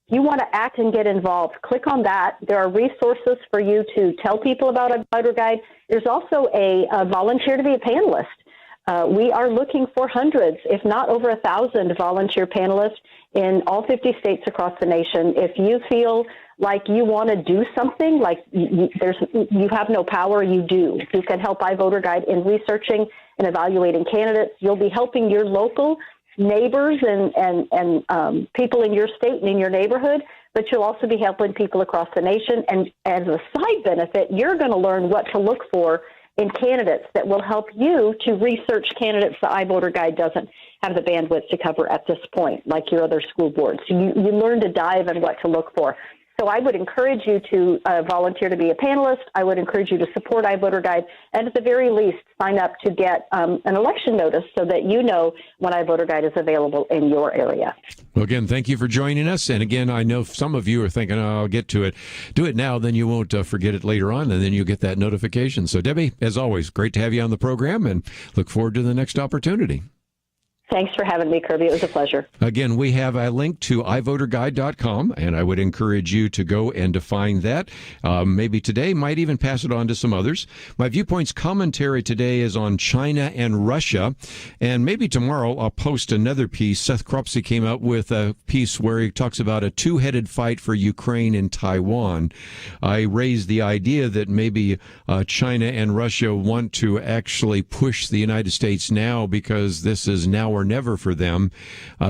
If you want to act and get involved, click on that. There are resources for you to tell people about iVoterGuide. There's also a volunteer to be a panelist. We are looking for hundreds, if not over 1,000 volunteer panelists in all 50 states across the nation. If you feel like you want to do something, like you have no power, you do. You can help iVoterGuide in researching and evaluating candidates. You'll be helping your local neighbors and people in your state and in your neighborhood, but you'll also be helping people across the nation. And as a side benefit, you're going to learn what to look for in candidates that will help you to research candidates the iVoterGuide doesn't have the bandwidth to cover at this point, like your other school boards. So you learn to dive in what to look for. So I would encourage you to volunteer to be a panelist. I would encourage you to support iVoterGuide, and at the very least, sign up to get an election notice so that you know when iVoterGuide is available in your area. Well, again, thank you for joining us. And again, I know some of you are thinking, oh, I'll get to it. Do it now, then you won't forget it later on, and then you'll get that notification. So, Debbie, as always, great to have you on the program, and look forward to the next opportunity. Thanks for having me, Kerby. It was a pleasure. Again, we have a link to iVoterGuide.com, and I would encourage you to go and to find that. Maybe today, might even pass it on to some others. My Viewpoints commentary today is on China and Russia, and maybe tomorrow I'll post another piece. Seth Cropsey came out with a piece where he talks about a two-headed fight for Ukraine and Taiwan. I raised the idea that maybe China and Russia want to actually push the United States now because this is now or never for them.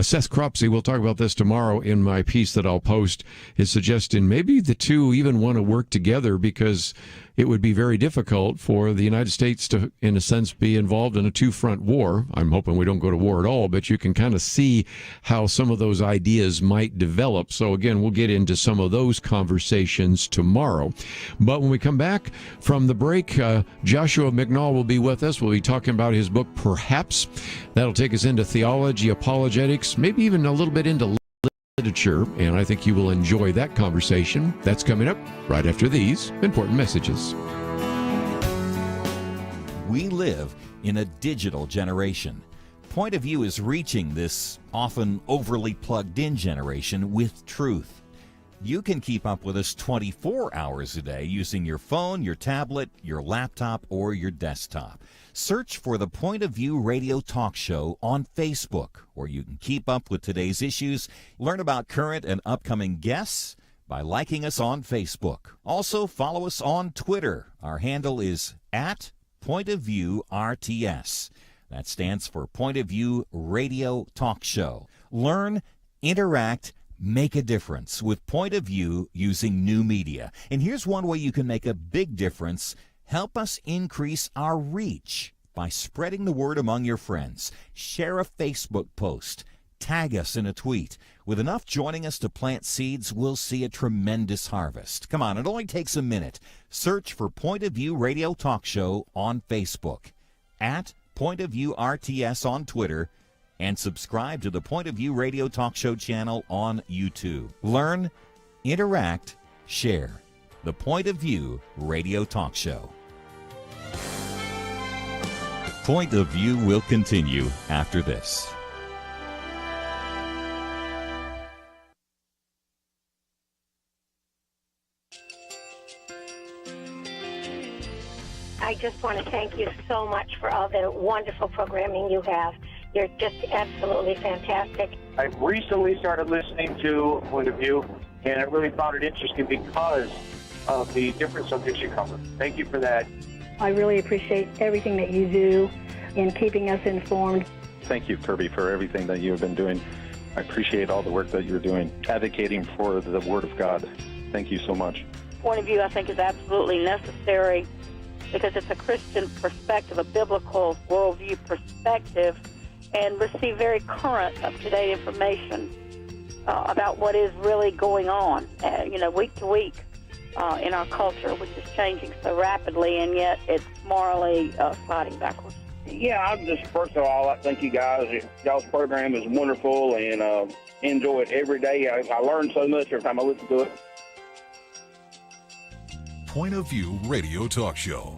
Seth Cropsey, we'll talk about this tomorrow in my piece that I'll post, is suggesting maybe the two even want to work together because it would be very difficult for the United States to, in a sense, be involved in a two-front war. I'm hoping we don't go to war at all, but you can kind of see how some of those ideas might develop. So again, we'll get into some of those conversations tomorrow. But when we come back from the break, Joshua McNall will be with us. We'll be talking about his book, Perhaps. That'll take us into theology, apologetics, maybe even a little bit into literature, and I think you will enjoy that conversation. That's coming up right after these important messages. We live in a digital generation. Point of View is reaching this often overly plugged-in generation with truth. You can keep up with us 24 hours a day using your phone, your tablet, your laptop, or your desktop. Search for the Point of View radio talk show on Facebook, where you can keep up with today's issues, learn about current and upcoming guests by liking us on Facebook. Also, follow us on Twitter. Our handle is @PointOfViewRTS. That stands for Point of View Radio Talk Show. Learn, interact, make a difference with Point of View using new media. And here's one way you can make a big difference. Help us increase our reach by spreading the word among your friends. Share a Facebook post. Tag us in a tweet. With enough joining us to plant seeds, we'll see a tremendous harvest. Come on, it only takes a minute. Search for Point of View Radio Talk Show on Facebook, @PointOfViewRTS on Twitter, and subscribe to the Point of View Radio Talk Show channel on YouTube. Learn, interact, share. the Point of View radio talk show. Point of View will continue after this. I just want to thank you so much for all the wonderful programming you have. You're just absolutely fantastic. I recently started listening to Point of View, and I really found it interesting because of the different subjects you cover. Thank you for that. I really appreciate everything that you do in keeping us informed. Thank you, Kerby, for everything that you have been doing. I appreciate all the work that you're doing, advocating for the Word of God. Thank you so much. Point of View, I think, is absolutely necessary because it's a Christian perspective, a biblical worldview perspective, and receive very current, up-to-date information about what is really going on, week to week in our culture, which is changing so rapidly, and yet it's morally sliding backwards. Yeah, I just, first of all, I thank you guys. Y'all's program is wonderful, and enjoy it every day. I learn so much every time I listen to it. Point of View radio talk show.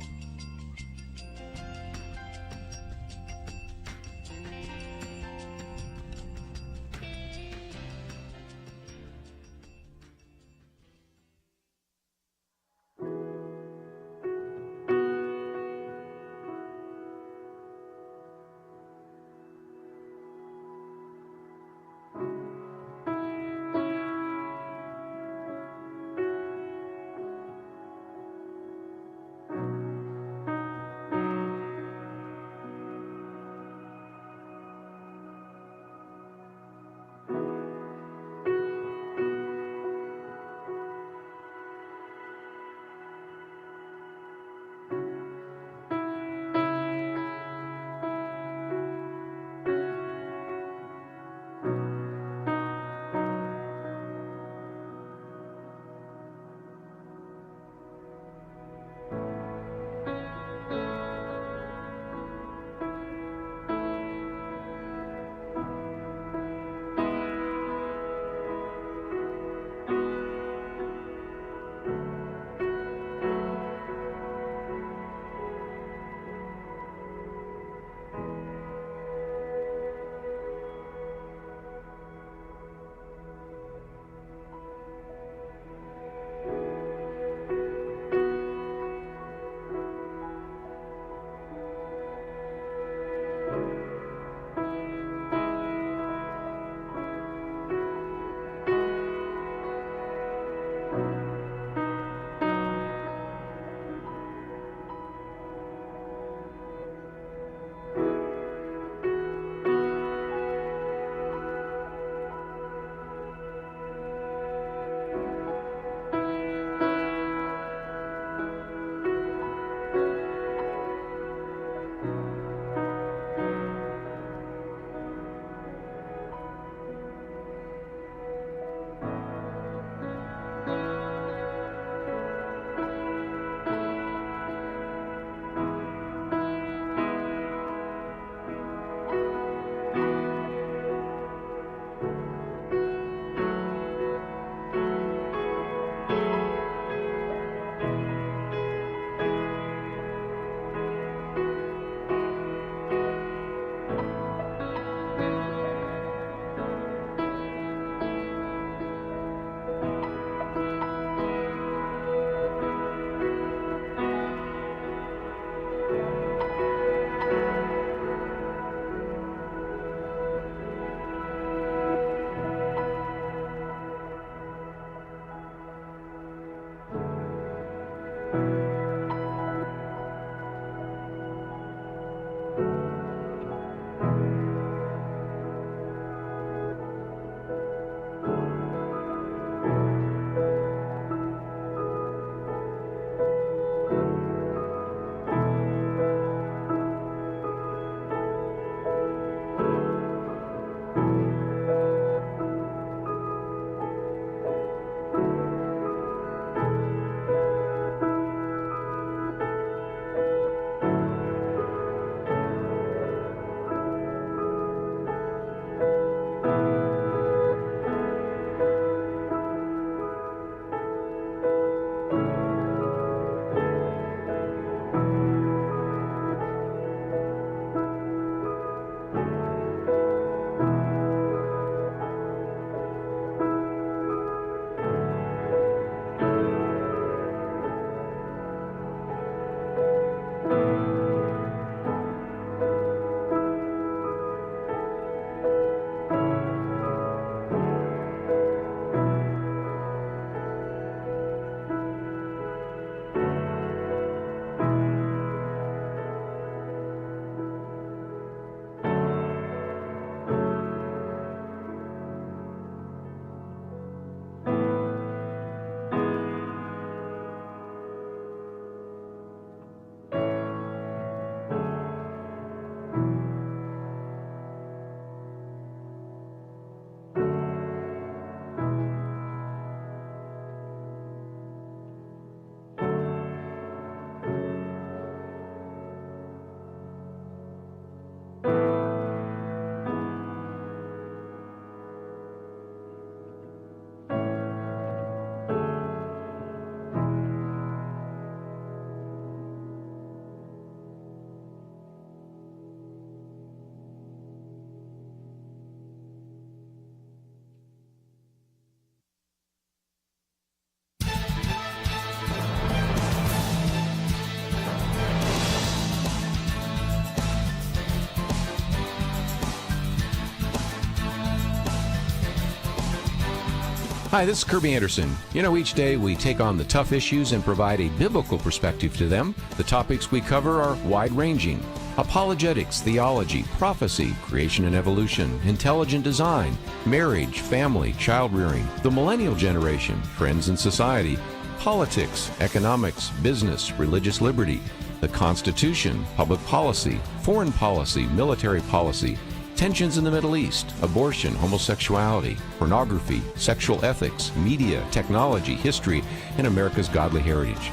Hi, this is Kerby Anderson. Each day we take on the tough issues and provide a biblical perspective to them. The topics we cover are wide-ranging. Apologetics, theology, prophecy, creation and evolution, intelligent design, marriage, family, child-rearing, the millennial generation, friends and society, politics, economics, business, religious liberty, the Constitution, public policy, foreign policy, military policy, tensions in the Middle East, abortion, homosexuality, pornography, sexual ethics, media, technology, history, and America's godly heritage.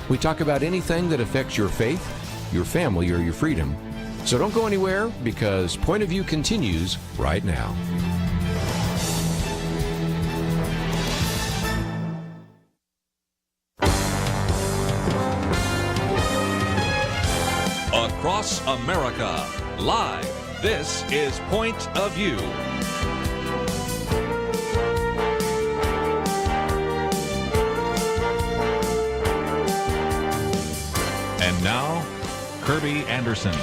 We talk about anything that affects your faith, your family, or your freedom. So don't go anywhere, because Point of View continues right now. Across America, live. This is Point of View. And now, Kerby Anderson.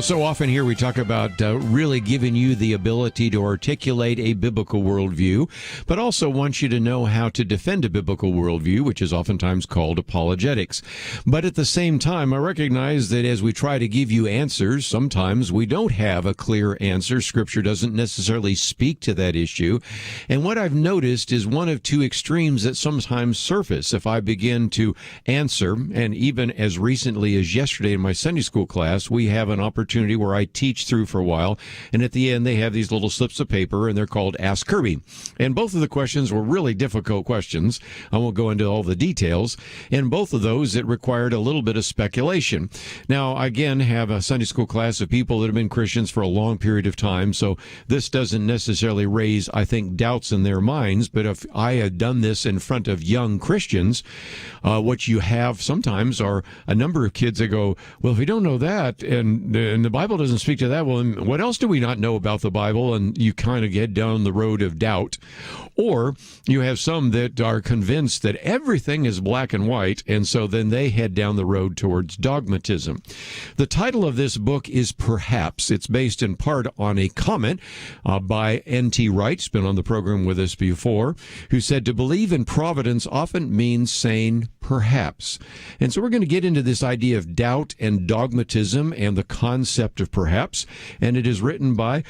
So often here we talk about really giving you the ability to articulate a biblical worldview, but also want you to know how to defend a biblical worldview, which is oftentimes called apologetics. But at the same time, I recognize that as we try to give you answers, sometimes we don't have a clear answer. Scripture doesn't necessarily speak to that issue. And what I've noticed is one of two extremes that sometimes surface. If I begin to answer, and even as recently as yesterday in my Sunday school class, we have an opportunity where I teach through for a while, and at the end they have these little slips of paper, and they're called Ask Kerby. And both of the questions were really difficult questions. I won't go into all the details. And both of those, it required a little bit of speculation. Now, I again have a Sunday school class of people that have been Christians for a long period of time, so this doesn't necessarily raise, I think, doubts in their minds. But if I had done this in front of young Christians, what you have sometimes are a number of kids that go, well, if we don't know that, and the Bible doesn't speak to that, well, what else do we not know about the Bible? And you kind of get down the road of doubt. Or you have some that are convinced that everything is black and white, and so then they head down the road towards dogmatism. The title of this book is Perhaps. It's based in part on a comment by N.T. Wright, who's been on the program with us before, who said, to believe in providence often means saying perhaps. And so we're going to get into this idea of doubt and dogmatism and the concept of perhaps. And it is written by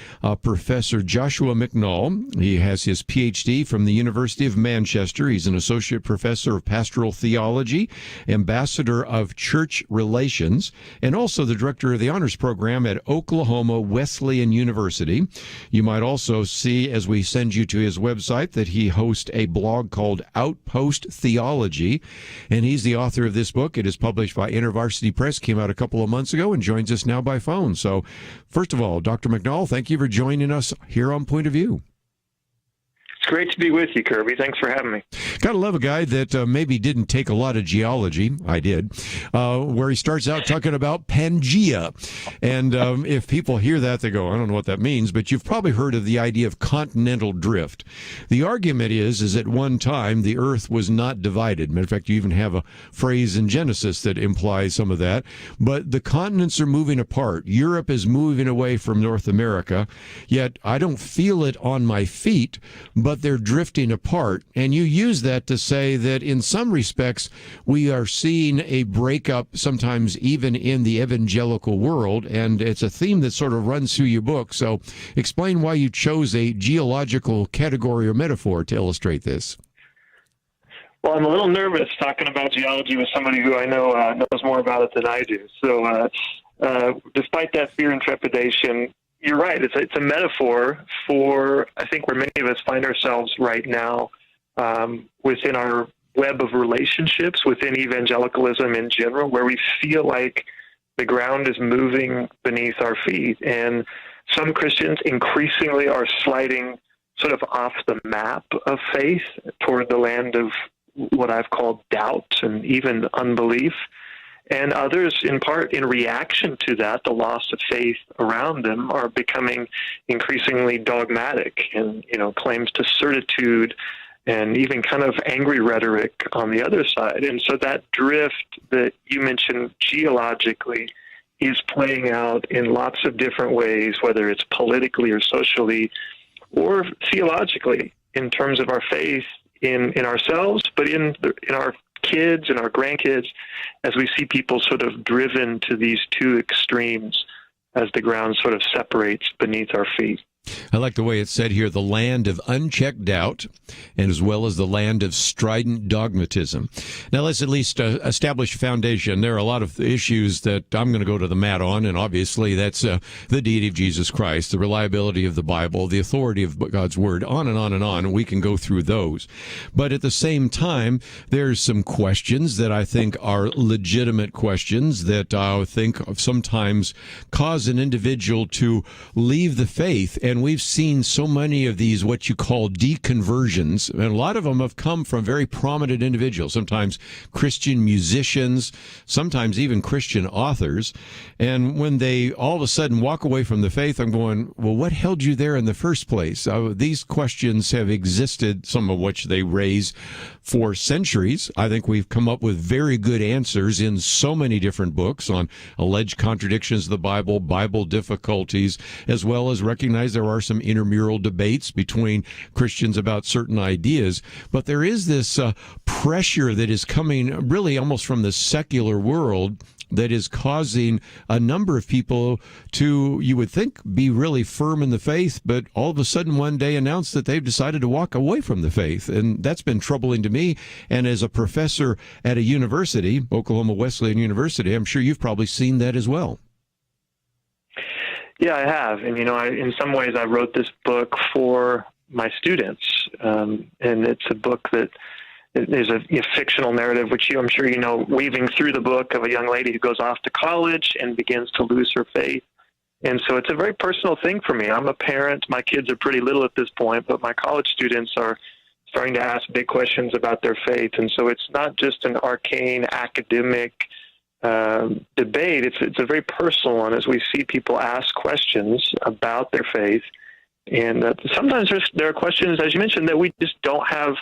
Professor Joshua McNall. He has his PhD from the University of Manchester. He's an associate professor of pastoral theology, ambassador of church relations, and also the director of the honors program at Oklahoma Wesleyan University. You might also see, as we send you to his website, that he hosts a blog called Outpost Theology, and he's the author of this book. It is published by InterVarsity Press, came out a couple of months ago, and joins us now by phone. So, first of all, Dr. McNall, thank you for joining us here on Point of View. It's great to be with you, Kerby. Thanks for having me. Gotta love a guy that maybe didn't take a lot of geology. I did. Where he starts out talking about Pangea. And if people hear that, they go, I don't know what that means, but you've probably heard of the idea of continental drift. The argument is at one time the earth was not divided. Matter of fact, you even have a phrase in Genesis that implies some of that. But the continents are moving apart. Europe is moving away from North America, yet I don't feel it on my feet, but they're drifting apart. And you use that to say that in some respects we are seeing a breakup sometimes even in the evangelical world, and it's a theme that sort of runs through your book. So explain why you chose a geological category or metaphor to illustrate this. Well, I'm a little nervous talking about geology with somebody who I know knows more about it than I do. So despite that fear and trepidation, you're right. It's a metaphor for, I think, where many of us find ourselves right now within our web of relationships, within evangelicalism in general, where we feel like the ground is moving beneath our feet. And some Christians increasingly are sliding sort of off the map of faith toward the land of what I've called doubt and even unbelief. And others, in part, in reaction to that, the loss of faith around them, are becoming increasingly dogmatic and, claims to certitude and even kind of angry rhetoric on the other side. And so that drift that you mentioned geologically is playing out in lots of different ways, whether it's politically or socially or theologically, in terms of our faith in ourselves, but in our kids and our grandkids, as we see people sort of driven to these two extremes as the ground sort of separates beneath our feet. I like the way it's said here, the land of unchecked doubt, and as well as the land of strident dogmatism. Now, let's at least establish foundation. There are a lot of issues that I'm going to go to the mat on, and obviously that's the deity of Jesus Christ, the reliability of the Bible, the authority of God's Word, on and on and on, and we can go through those. But at the same time, there's some questions that I think are legitimate questions that I think sometimes cause an individual to leave the faith. And we've seen so many of these, what you call deconversions, and a lot of them have come from very prominent individuals, sometimes Christian musicians, sometimes even Christian authors. And when they all of a sudden walk away from the faith, I'm going, well, what held you there in the first place? These questions have existed, some of which they raise for centuries. I think we've come up with very good answers in so many different books on alleged contradictions of the Bible, Bible difficulties, as well as recognize there are some intramural debates between Christians about certain ideas. But there is this pressure that is coming really almost from the secular world that is causing a number of people to, you would think, be really firm in the faith, but all of a sudden one day announce that they've decided to walk away from the faith. And that's been troubling to me. And as a professor at a university, Oklahoma Wesleyan University, I'm sure you've probably seen that as well. Yeah, I have. And, in some ways I wrote this book for my students. And it's a book that there's a fictional narrative, which I'm sure you know, weaving through the book of a young lady who goes off to college and begins to lose her faith. And so it's a very personal thing for me. I'm a parent. My kids are pretty little at this point, but my college students are starting to ask big questions about their faith. And so it's not just an arcane academic debate. It's a very personal one as we see people ask questions about their faith. And sometimes there are questions, as you mentioned, that we just don't have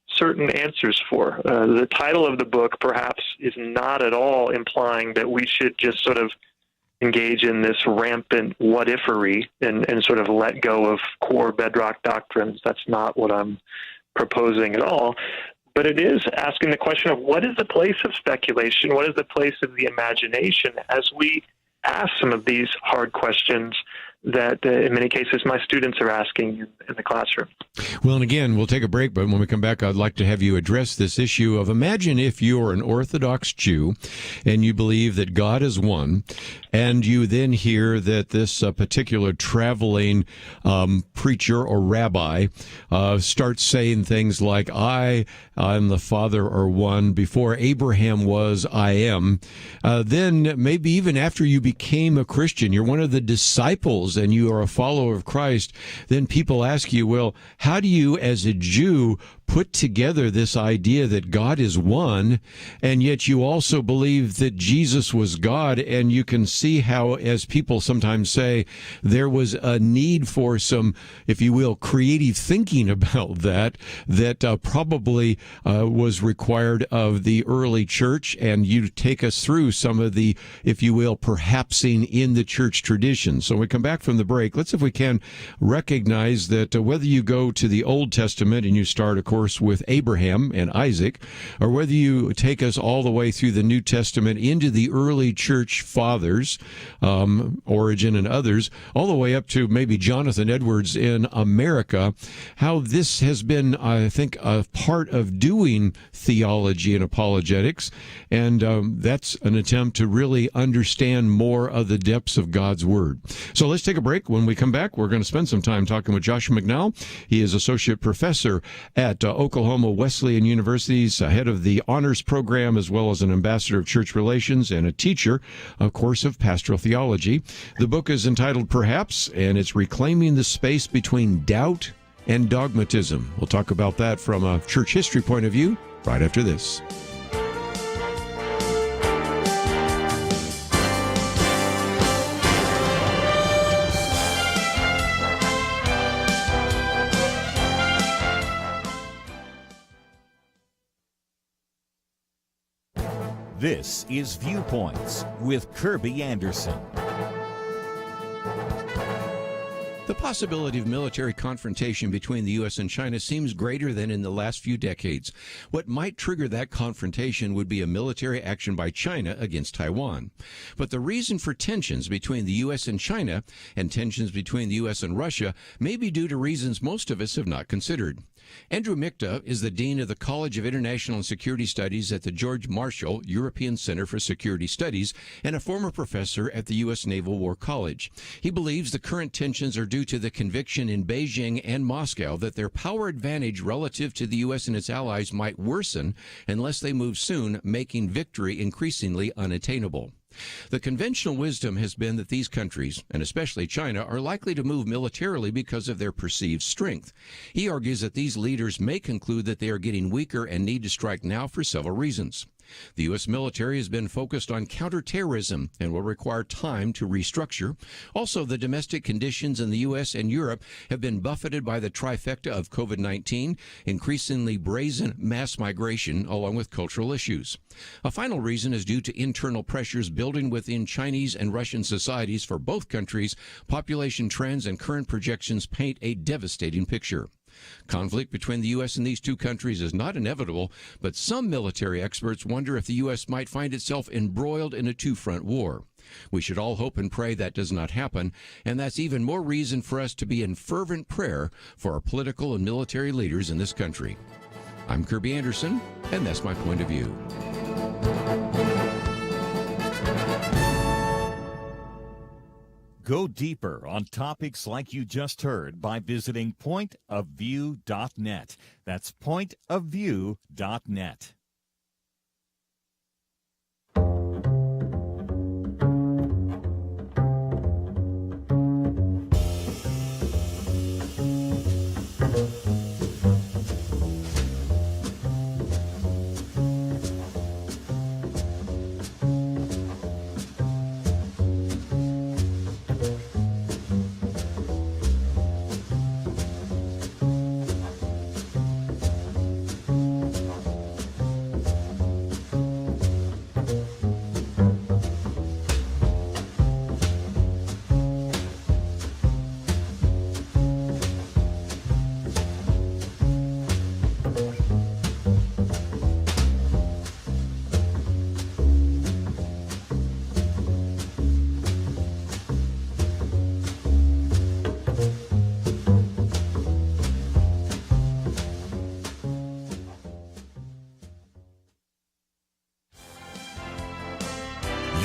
certain answers for. The title of the book perhaps is not at all implying that we should just sort of engage in this rampant what-ifery and sort of let go of core bedrock doctrines. That's not what I'm proposing at all. But it is asking the question of what is the place of speculation? What is the place of the imagination as we ask some of these hard questions that in many cases my students are asking in the classroom. Well, and again, we'll take a break, but when we come back, I'd like to have you address this issue of imagine if you're an Orthodox Jew and you believe that God is one, and you then hear that this particular traveling preacher or rabbi starts saying things like, I and the Father are one. Before Abraham was, I am. Then maybe even after you became a Christian, you're one of the disciples and you are a follower of Christ, then people ask you, well, how do you as a Jew put together this idea that God is one, and yet you also believe that Jesus was God? And you can see how, as people sometimes say, there was a need for some, if you will, creative thinking about that probably was required of the early church. And you take us through some of the, if you will, perhapsing in the church tradition. So when we come back from the break, let's, if we can, recognize that whether you go to the Old Testament and you start, of course, with Abraham and Isaac, or whether you take us all the way through the New Testament into the early church fathers, Origen and others, all the way up to maybe Jonathan Edwards in America, how this has been, I think, a part of doing theology and apologetics, and that's an attempt to really understand more of the depths of God's Word. So let's take a break. When we come back, we're going to spend some time talking with Joshua McNall. He is Associate Professor at Oklahoma Wesleyan University's head of the honors program, as well as an ambassador of church relations and a teacher, of course, of pastoral theology. The book is entitled Perhaps, and it's Reclaiming the Space Between Doubt and Dogmatism. We'll talk about that from a church history point of view right after this. This is Viewpoints with Kerby Anderson. The possibility of military confrontation between the U.S. and China seems greater than in the last few decades. What might trigger that confrontation would be a military action by China against Taiwan. But the reason for tensions between the U.S. and China and tensions between the U.S. and Russia may be due to reasons most of us have not considered. Andrew Mikta is the Dean of the College of International and Security Studies at the George Marshall European Center for Security Studies and a former professor at the U.S. Naval War College. He believes the current tensions are due to the conviction in Beijing and Moscow that their power advantage relative to the U.S. and its allies might worsen unless they move soon, making victory increasingly unattainable. The conventional wisdom has been that these countries, and especially China, are likely to move militarily because of their perceived strength. He argues that these leaders may conclude that they are getting weaker and need to strike now for several reasons. The U.S. military has been focused on counterterrorism and will require time to restructure. Also, the domestic conditions in the U.S. and Europe have been buffeted by the trifecta of COVID-19, increasingly brazen mass migration, along with cultural issues. A final reason is due to internal pressures building within Chinese and Russian societies for both countries. Population trends and current projections paint a devastating picture. Conflict between the U.S. and these two countries is not inevitable, but some military experts wonder if the U.S. might find itself embroiled in a two-front war. We should all hope and pray that does not happen, and that's even more reason for us to be in fervent prayer for our political and military leaders in this country. I'm Kerby Anderson, and that's my point of view. Go deeper on topics like you just heard by visiting pointofview.net. That's pointofview.net.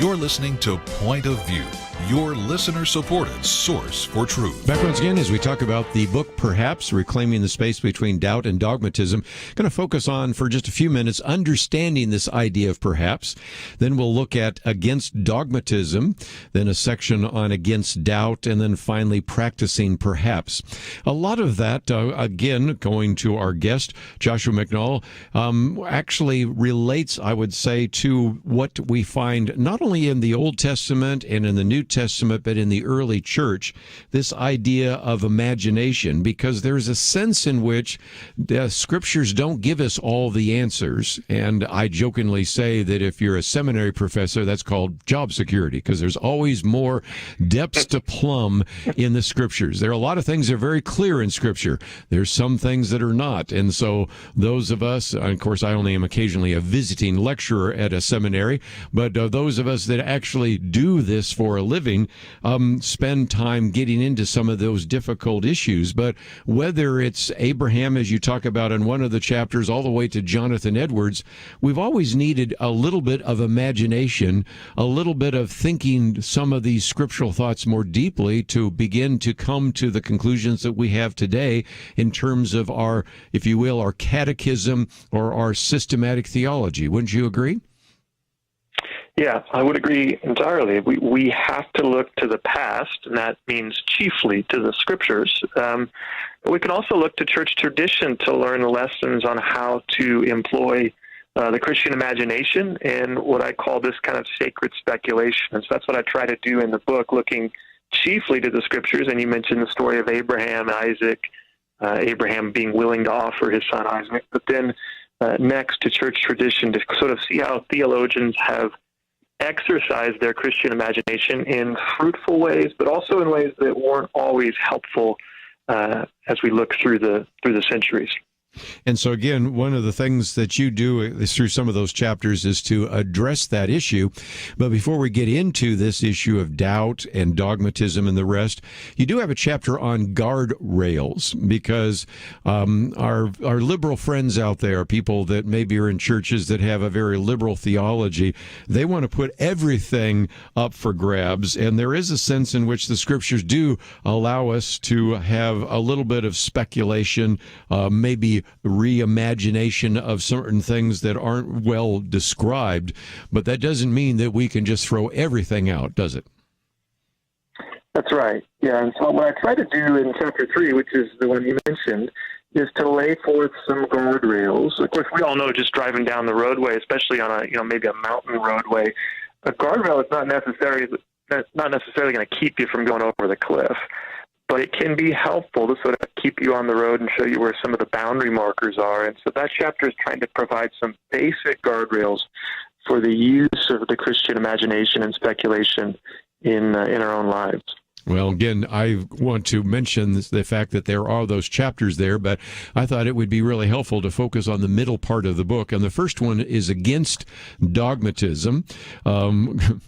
You're listening to Point of View, your listener-supported source for truth. Back once again as we talk about the book, Perhaps, Reclaiming the Space Between Doubt and Dogmatism. Going to focus on, for just a few minutes, understanding this idea of perhaps. Then we'll look at against dogmatism, then a section on against doubt, and then finally practicing perhaps. A lot of that, again, going to our guest, Joshua McNall, actually relates, I would say, to what we find not only in the Old Testament and in the New Testament, but in the early church, this idea of imagination, because there's a sense in which the scriptures don't give us all the answers. And I jokingly say that if you're a seminary professor, that's called job security, because there's always more depths to plumb in the scriptures. There are a lot of things that are very clear in scripture. There's some things that are not. And so those of us, of course, I only am occasionally a visiting lecturer at a seminary, but those of us that actually do this for a living spend time getting into some of those difficult issues. But whether it's Abraham, as you talk about in one of the chapters, all the way to Jonathan Edwards, we've always needed a little bit of imagination, a little bit of thinking some of these scriptural thoughts more deeply to begin to come to the conclusions that we have today in terms of our, if you will, our catechism or our systematic theology. Wouldn't you agree? Yeah, I would agree entirely. We have to look to the past, and that means chiefly to the scriptures. But we can also look to church tradition to learn lessons on how to employ the Christian imagination and what I call this kind of sacred speculation. And so that's what I try to do in the book, looking chiefly to the scriptures. And you mentioned the story of Abraham, Isaac, Abraham being willing to offer his son Isaac, but then next to church tradition to sort of see how theologians have exercise their Christian imagination in fruitful ways, but also in ways that weren't always helpful as we look through the centuries. And so, again, one of the things that you do is through some of those chapters is to address that issue. But before we get into this issue of doubt and dogmatism and the rest, you do have a chapter on guardrails, because our liberal friends out there, people that maybe are in churches that have a very liberal theology, they want to put everything up for grabs. And there is a sense in which the scriptures do allow us to have a little bit of speculation, maybe reimagination of certain things that aren't well described, but that doesn't mean that we can just throw everything out, does it? That's right. Yeah, and so what I try to do in chapter 3, which is the one you mentioned, is to lay forth some guardrails. Of course, we all know just driving down the roadway, especially on maybe a mountain roadway, a guardrail is not necessarily going to keep you from going over the cliff. But it can be helpful to sort of keep you on the road and show you where some of the boundary markers are. And so that chapter is trying to provide some basic guardrails for the use of the Christian imagination and speculation in our own lives. Well, again, I want to mention the fact that there are those chapters there, but I thought it would be really helpful to focus on the middle part of the book. And the first one is against dogmatism.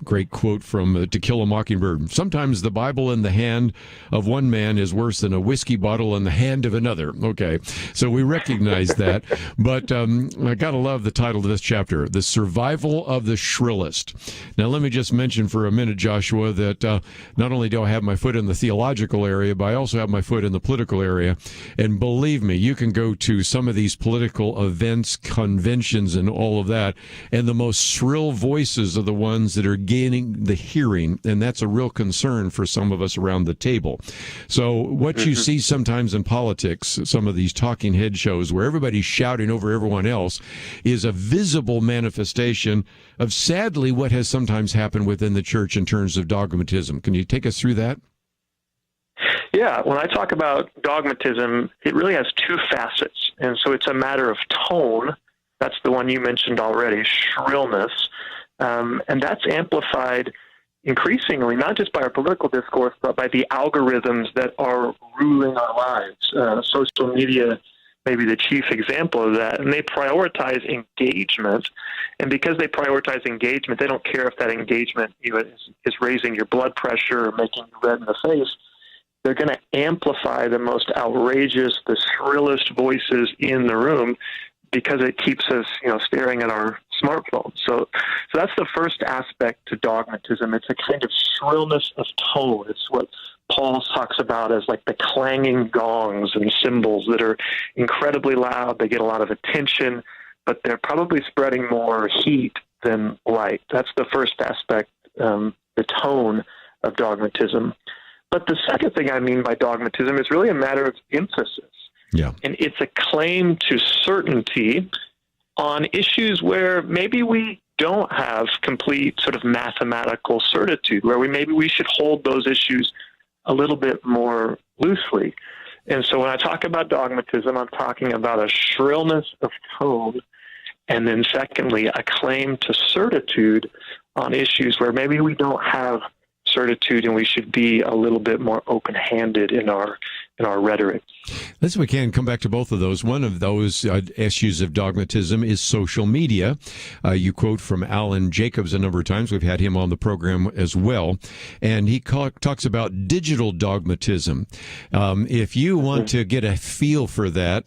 Great quote from To Kill a Mockingbird. Sometimes the Bible in the hand of one man is worse than a whiskey bottle in the hand of another. Okay, so we recognize that. But I got to love the title of this chapter, The Survival of the Shrillest. Now, let me just mention for a minute, Joshua, that not only do I have my foot in the theological area, but I also have my foot in the political area. And believe me, you can go to some of these political events, conventions, and all of that, and the most shrill voices are the ones that are gaining the hearing, and that's a real concern for some of us around the table. So what you see sometimes in politics, some of these talking head shows where everybody's shouting over everyone else, is a visible manifestation of, sadly, what has sometimes happened within the church in terms of dogmatism. Can you take us through that? Yeah, when I talk about dogmatism, it really has two facets. And so it's a matter of tone. That's the one you mentioned already, shrillness. And that's amplified increasingly, not just by our political discourse, but by the algorithms that are ruling our lives. Social media may be the chief example of that. And they prioritize engagement. And because they prioritize engagement, they don't care if that engagement is raising your blood pressure or making you red in the face. They're going to amplify the most outrageous, the shrillest voices in the room because it keeps us, staring at our smartphones. So that's the first aspect to dogmatism. It's a kind of shrillness of tone. It's what Paul talks about as like the clanging gongs and cymbals that are incredibly loud. They get a lot of attention, but they're probably spreading more heat than light. That's the first aspect, the tone of dogmatism. But the second thing I mean by dogmatism is really a matter of emphasis. Yeah. And it's a claim to certainty on issues where maybe we don't have complete sort of mathematical certitude, where maybe we should hold those issues a little bit more loosely. And so when I talk about dogmatism, I'm talking about a shrillness of tone, and then secondly, a claim to certitude on issues where maybe we don't have certitude, and we should be a little bit more open-handed in our rhetoric. Let's, we can come back to both of those. One of those issues of dogmatism is social media. You quote from Alan Jacobs a number of times. We've had him on the program as well. And he talks about digital dogmatism. If you want to get a feel for that,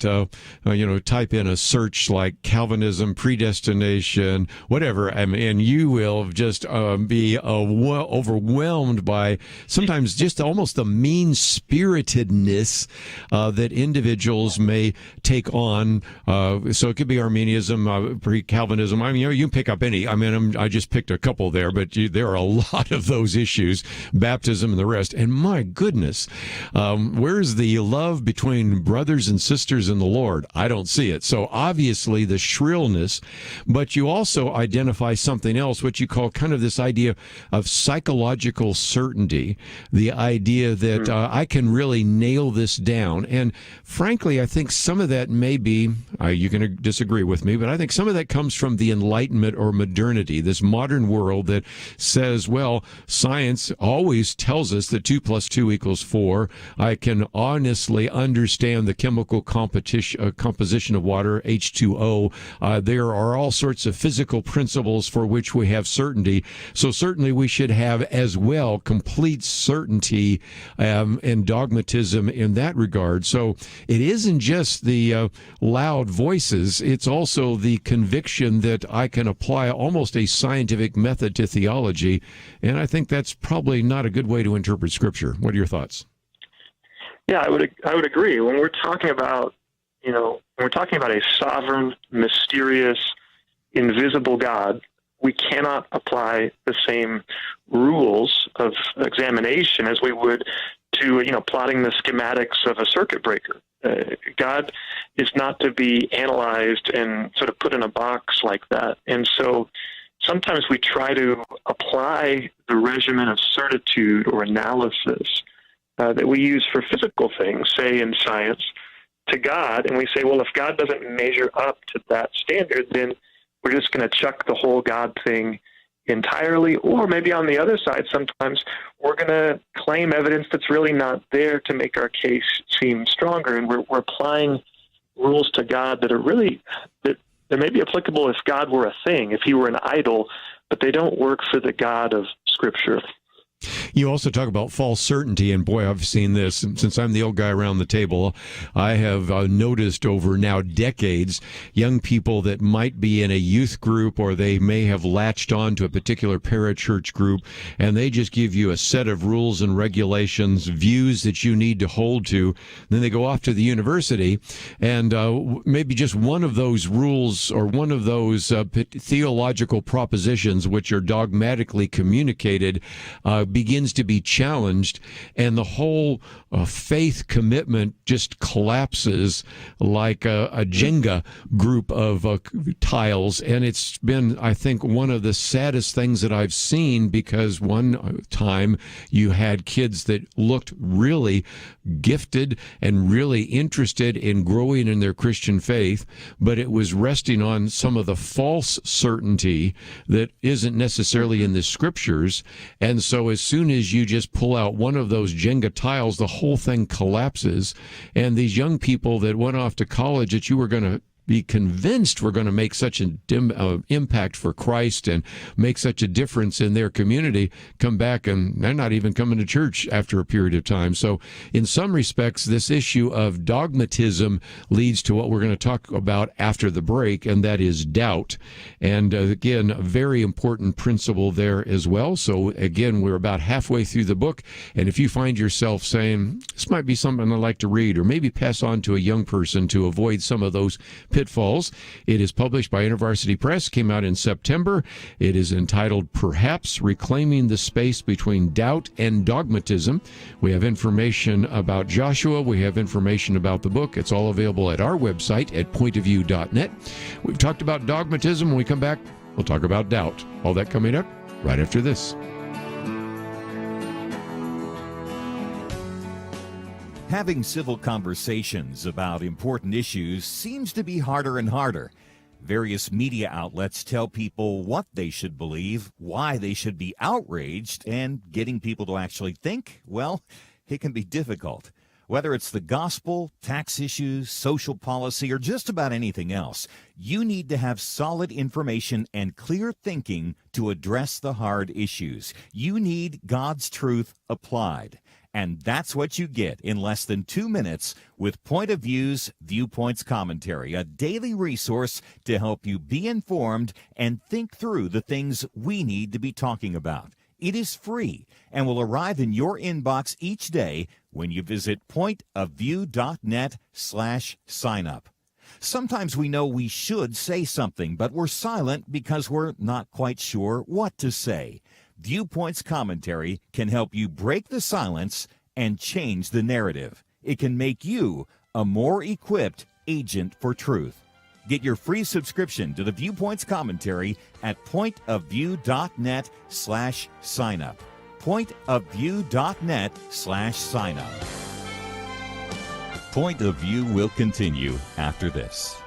type in a search like Calvinism, predestination, whatever, and you will just be overwhelmed by sometimes just almost the mean-spiritedness that individuals may take on. So it could be Arminianism, pre-Calvinism. I mean, you can pick up any. I mean, I just picked a couple there, but there are a lot of those issues, baptism and the rest. And my goodness, where's the love between brothers and sisters in the Lord? I don't see it. So obviously the shrillness, but you also identify something else, what you call kind of this idea of psychological certainty, the idea that I can really nail this down. And frankly, I think some of that may be, you can disagree with me, but I think some of that comes from the Enlightenment or modernity, this modern world that says, well, science always tells us that 2 + 2 = 4. I can honestly understand the chemical composition of water, H2O. There are all sorts of physical principles for which we have certainty. So certainly we should have as well complete certainty and dogmatism in that regard. So it isn't just the loud voices. It's also the conviction that I can apply almost a scientific method to theology. And I think that's probably not a good way to interpret Scripture. What are your thoughts? Yeah, I would agree. When we're talking about, a sovereign, mysterious, invisible God, we cannot apply the same rules of examination as we would to, plotting the schematics of a circuit breaker. God is not to be analyzed and sort of put in a box like that. And so sometimes we try to apply the regimen of certitude or analysis that we use for physical things, say in science, to God. And we say, well, if God doesn't measure up to that standard, then we're just going to chuck the whole God thing entirely. Or maybe on the other side, sometimes we're going to claim evidence that's really not there to make our case seem stronger. And we're applying rules to God that are really, that may be applicable if God were a thing, if he were an idol, but they don't work for the God of Scripture. You also talk about false certainty, and boy, I've seen this. Since I'm the old guy around the table, I have noticed over now decades young people that might be in a youth group, or they may have latched on to a particular parachurch group, and they just give you a set of rules and regulations, views that you need to hold to. Then they go off to the university, and maybe just one of those rules or one of those theological propositions which are dogmatically communicated begins to be challenged, and the whole faith commitment just collapses like a Jenga group of tiles. And it's been, I think, one of the saddest things that I've seen, because one time you had kids that looked really gifted and really interested in growing in their Christian faith, but it was resting on some of the false certainty that isn't necessarily in the Scriptures. And so as soon as you just pull out one of those Jenga tiles, the whole thing collapses. And these young people that went off to college that you were going to be convinced we're going to make such an impact for Christ and make such a difference in their community, come back and they're not even coming to church after a period of time. So in some respects, this issue of dogmatism leads to what we're going to talk about after the break, and that is doubt. And again, a very important principle there as well. So again, we're about halfway through the book, and if you find yourself saying, this might be something I'd like to read, or maybe pass on to a young person to avoid some of those pitfalls. It is published by InterVarsity Press, came out in September. It is entitled Perhaps Reclaiming the Space Between Doubt and Dogmatism. We have information about Joshua. We have information about the book. It's all available at our website at pointofview.net. We've talked about dogmatism. When we come back, we'll talk about doubt. All that coming up right after this. Having civil conversations about important issues seems to be harder and harder. Various media outlets tell people what they should believe, why they should be outraged, and getting people to actually think, well, it can be difficult. Whether it's the gospel, tax issues, social policy, or just about anything else, you need to have solid information and clear thinking to address the hard issues. You need God's truth applied. And that's what you get in less than 2 minutes with Point of View's Viewpoints Commentary, a daily resource to help you be informed and think through the things we need to be talking about. It is free and will arrive in your inbox each day when you visit pointofview.net/signup. Sometimes we know we should say something, but we're silent because we're not quite sure what to say. Viewpoints Commentary can help you break the silence and change the narrative. It can make you a more equipped agent for truth. Get your free subscription to the Viewpoints Commentary at pointofview.net/signup. Pointofview.net/signup. Point of View will continue after this.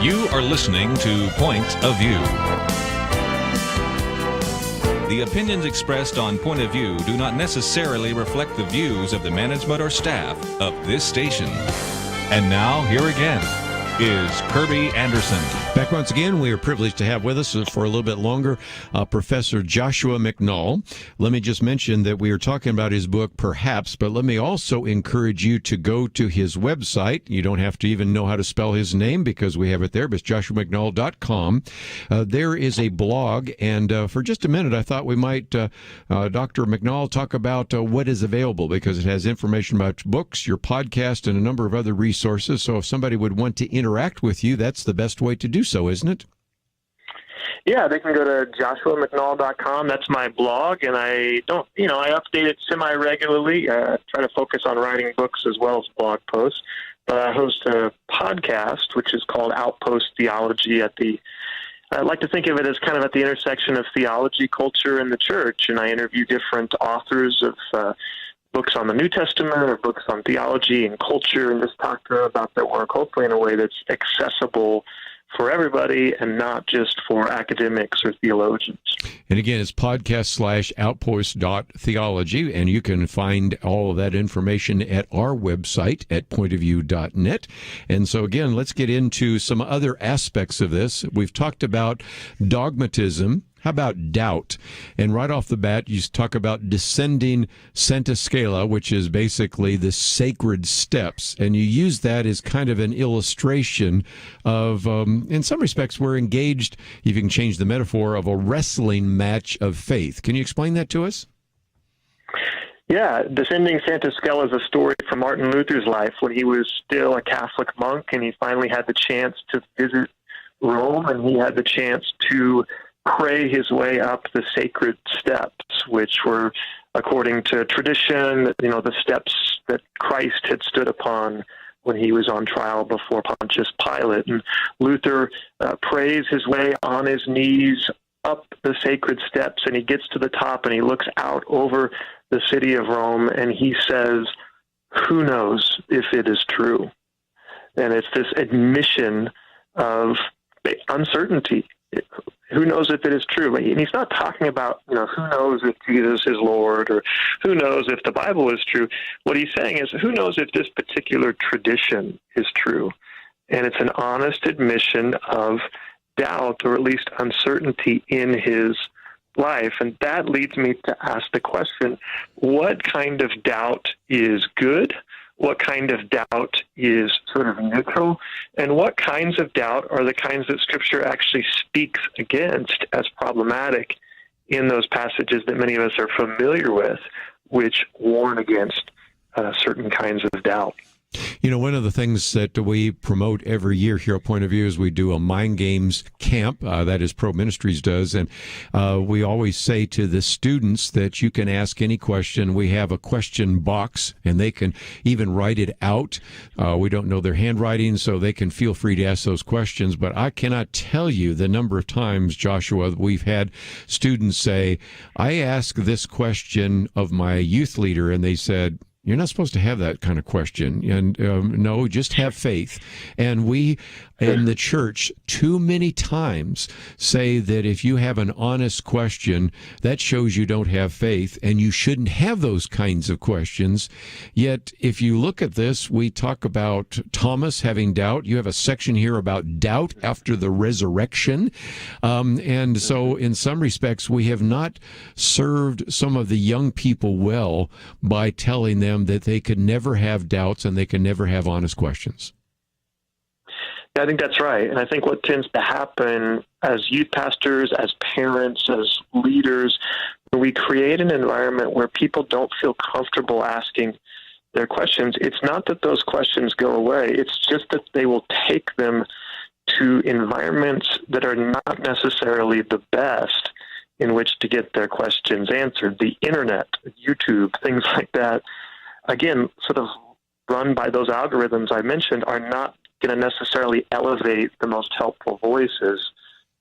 You are listening to Point of View. The opinions expressed on Point of View do not necessarily reflect the views of the management or staff of this station. And now, here again is Kerby Anderson. Back once again, we are privileged to have with us for a little bit longer Professor Joshua McNall. Let me just mention that we are talking about his book, Perhaps, but let me also encourage you to go to his website. You don't have to even know how to spell his name because we have it there, but it's joshuamcnall.com. There is a blog, and for just a minute, I thought we might, Dr. McNall, talk about what is available because it has information about books, your podcast, and a number of other resources. So if somebody would want to interact with you, that's the best way to do so, isn't it? Yeah, they can go to joshuamcnall.com. That's my blog, and I update it semi-regularly. Try to focus on writing books as well as blog posts. But I host a podcast, which is called Outpost Theology I like to think of it as kind of at the intersection of theology, culture, and the church. And I interview different authors of books on the New Testament or books on theology and culture, and just talk to them about their work, hopefully in a way that's accessible for everybody and not just for academics or theologians. And again, it's podcast/outpost.theology, and you can find all of that information at our website at pointofview.net. And so again, let's get into some other aspects of this. We've talked about dogmatism. How about doubt? And right off the bat, you talk about descending Santa Scala, which is basically the sacred steps. And you use that as kind of an illustration of, in some respects, we're engaged, if you can change the metaphor, of a wrestling match of faith. Can you explain that to us? Yeah, Descending Santa Scala is a story from Martin Luther's life when he was still a Catholic monk, and he finally had the chance to visit Rome, and he had the chance to pray his way up the sacred steps, which were, according to tradition, the steps that Christ had stood upon when he was on trial before Pontius Pilate. And Luther prays his way on his knees up the sacred steps, and he gets to the top and he looks out over the city of Rome and he says, "Who knows if it is true?" And it's this admission of uncertainty. Who knows if it is true? And he's not talking about, who knows if Jesus is Lord or who knows if the Bible is true. What he's saying is, who knows if this particular tradition is true? And it's an honest admission of doubt or at least uncertainty in his life. And that leads me to ask the question, what kind of doubt is good? What kind of doubt is sort of neutral? And what kinds of doubt are the kinds that Scripture actually speaks against as problematic in those passages that many of us are familiar with, which warn against certain kinds of doubt? One of the things that we promote every year here at Point of View is we do a mind games camp, that is Pro Ministries does, and we always say to the students that you can ask any question. We have a question box, and they can even write it out. We don't know their handwriting, so they can feel free to ask those questions, but I cannot tell you the number of times, Joshua, we've had students say, I asked this question of my youth leader, and they said, "You're not supposed to have that kind of question." And no, just have faith. And we in the church too many times say that if you have an honest question, that shows you don't have faith, and you shouldn't have those kinds of questions. Yet, if you look at this, we talk about Thomas having doubt. You have a section here about doubt after the resurrection. And so in some respects, we have not served some of the young people well by telling them that they could never have doubts and they can never have honest questions. Yeah, I think that's right. And I think what tends to happen as youth pastors, as parents, as leaders, when we create an environment where people don't feel comfortable asking their questions, it's not that those questions go away. It's just that they will take them to environments that are not necessarily the best in which to get their questions answered. The internet, YouTube, things like that, again, sort of run by those algorithms I mentioned, are not going to necessarily elevate the most helpful voices.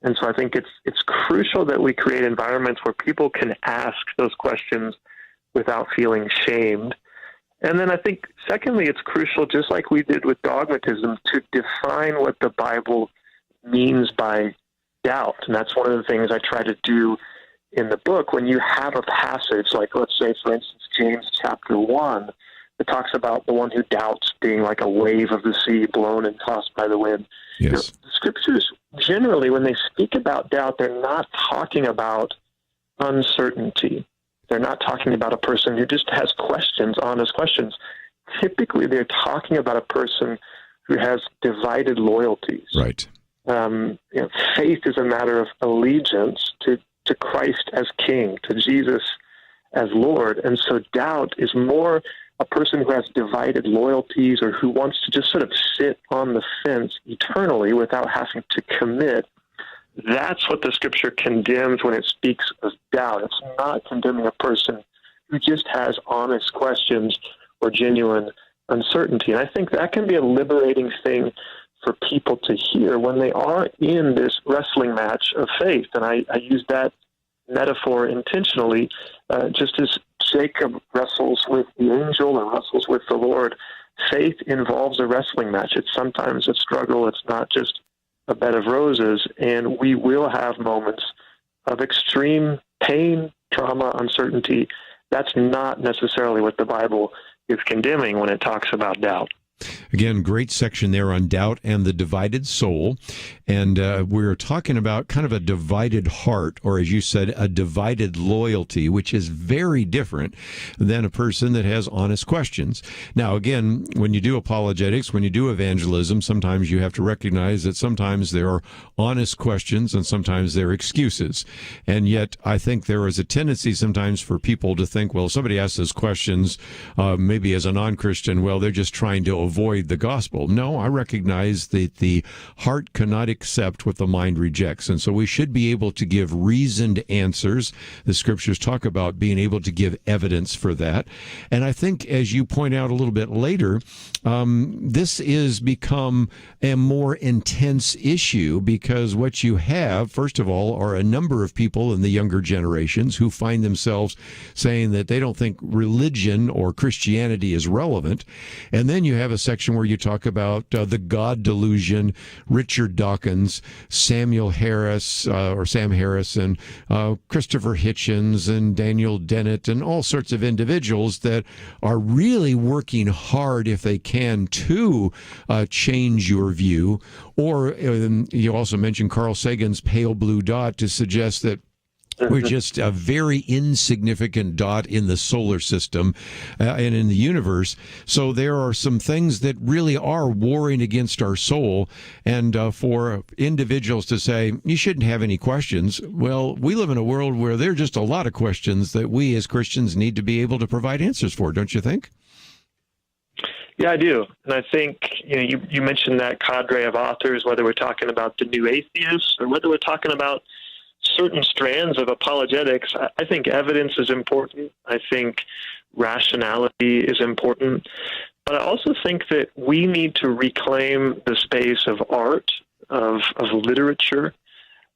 And so I think it's crucial that we create environments where people can ask those questions without feeling shamed. And then I think, secondly, it's crucial, just like we did with dogmatism, to define what the Bible means by doubt. And that's one of the things I try to do in the book. When you have a passage, like let's say, for instance, James chapter 1, it talks about the one who doubts being like a wave of the sea blown and tossed by the wind. Yes. The scriptures, generally, when they speak about doubt, they're not talking about uncertainty. They're not talking about a person who just has questions, honest questions. Typically, they're talking about a person who has divided loyalties. Right. Faith is a matter of allegiance to Christ as King, to Jesus as Lord. And so doubt is more a person who has divided loyalties or who wants to just sort of sit on the fence eternally without having to commit That's what the Scripture condemns when it speaks of doubt. It's not condemning a person who just has honest questions or genuine uncertainty. And I think that can be a liberating thing for people to hear when they are in this wrestling match of faith. And I use that metaphor intentionally, just as Jacob wrestles with the angel or wrestles with the Lord. Faith involves a wrestling match. It's sometimes a struggle. It's not just a bed of roses. And we will have moments of extreme pain, trauma, uncertainty. That's not necessarily what the Bible is condemning when it talks about doubt. Again, great section there on doubt and the divided soul. And we're talking about kind of a divided heart, or as you said, a divided loyalty, which is very different than a person that has honest questions. Now, again, when you do apologetics, when you do evangelism, sometimes you have to recognize that sometimes there are honest questions and sometimes there are excuses. And yet, I think there is a tendency sometimes for people to think, well, somebody asks us questions, maybe as a non-Christian, well, they're just trying to avoid the gospel. No, I recognize that the heart cannot accept what the mind rejects. And so we should be able to give reasoned answers. The scriptures talk about being able to give evidence for that. And I think, as you point out a little bit later, this is become a more intense issue because what you have, first of all, are a number of people in the younger generations who find themselves saying that they don't think religion or Christianity is relevant. And then you have a section where you talk about the God delusion, Richard Dawkins, Samuel Harris, or Sam Harris, and Christopher Hitchens, and Daniel Dennett, and all sorts of individuals that are really working hard, if they can, to change your view. Or you also mentioned Carl Sagan's pale blue dot to suggest that we're just a very insignificant dot in the solar system and in the universe. So there are some things that really are warring against our soul. And for individuals to say, you shouldn't have any questions, well, we live in a world where there are just a lot of questions that we as Christians need to be able to provide answers for, don't you think? Yeah, I do. And I think, you mentioned that cadre of authors, whether we're talking about the new atheists or whether we're talking about certain strands of apologetics. I think evidence is important. I think rationality is important. But I also think that we need to reclaim the space of art, of literature,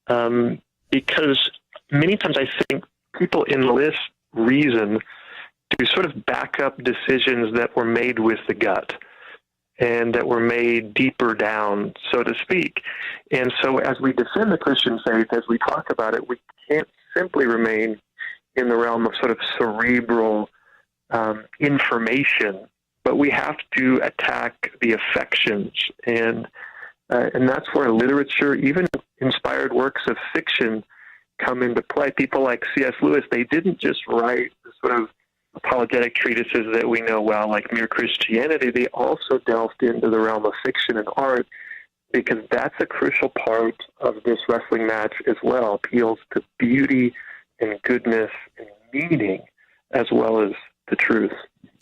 because many times I think people enlist reason to sort of back up decisions that were made with the gut and that were made deeper down, so to speak. And so as we defend the Christian faith, as we talk about it, we can't simply remain in the realm of sort of cerebral information, but we have to attack the affections. And that's where literature, even inspired works of fiction, come into play. People like C.S. Lewis, they didn't just write sort of apologetic treatises that we know well, like Mere Christianity. They also delved into the realm of fiction and art, because that's a crucial part of this wrestling match as well. Appeals to beauty and goodness and meaning, as well as the truth.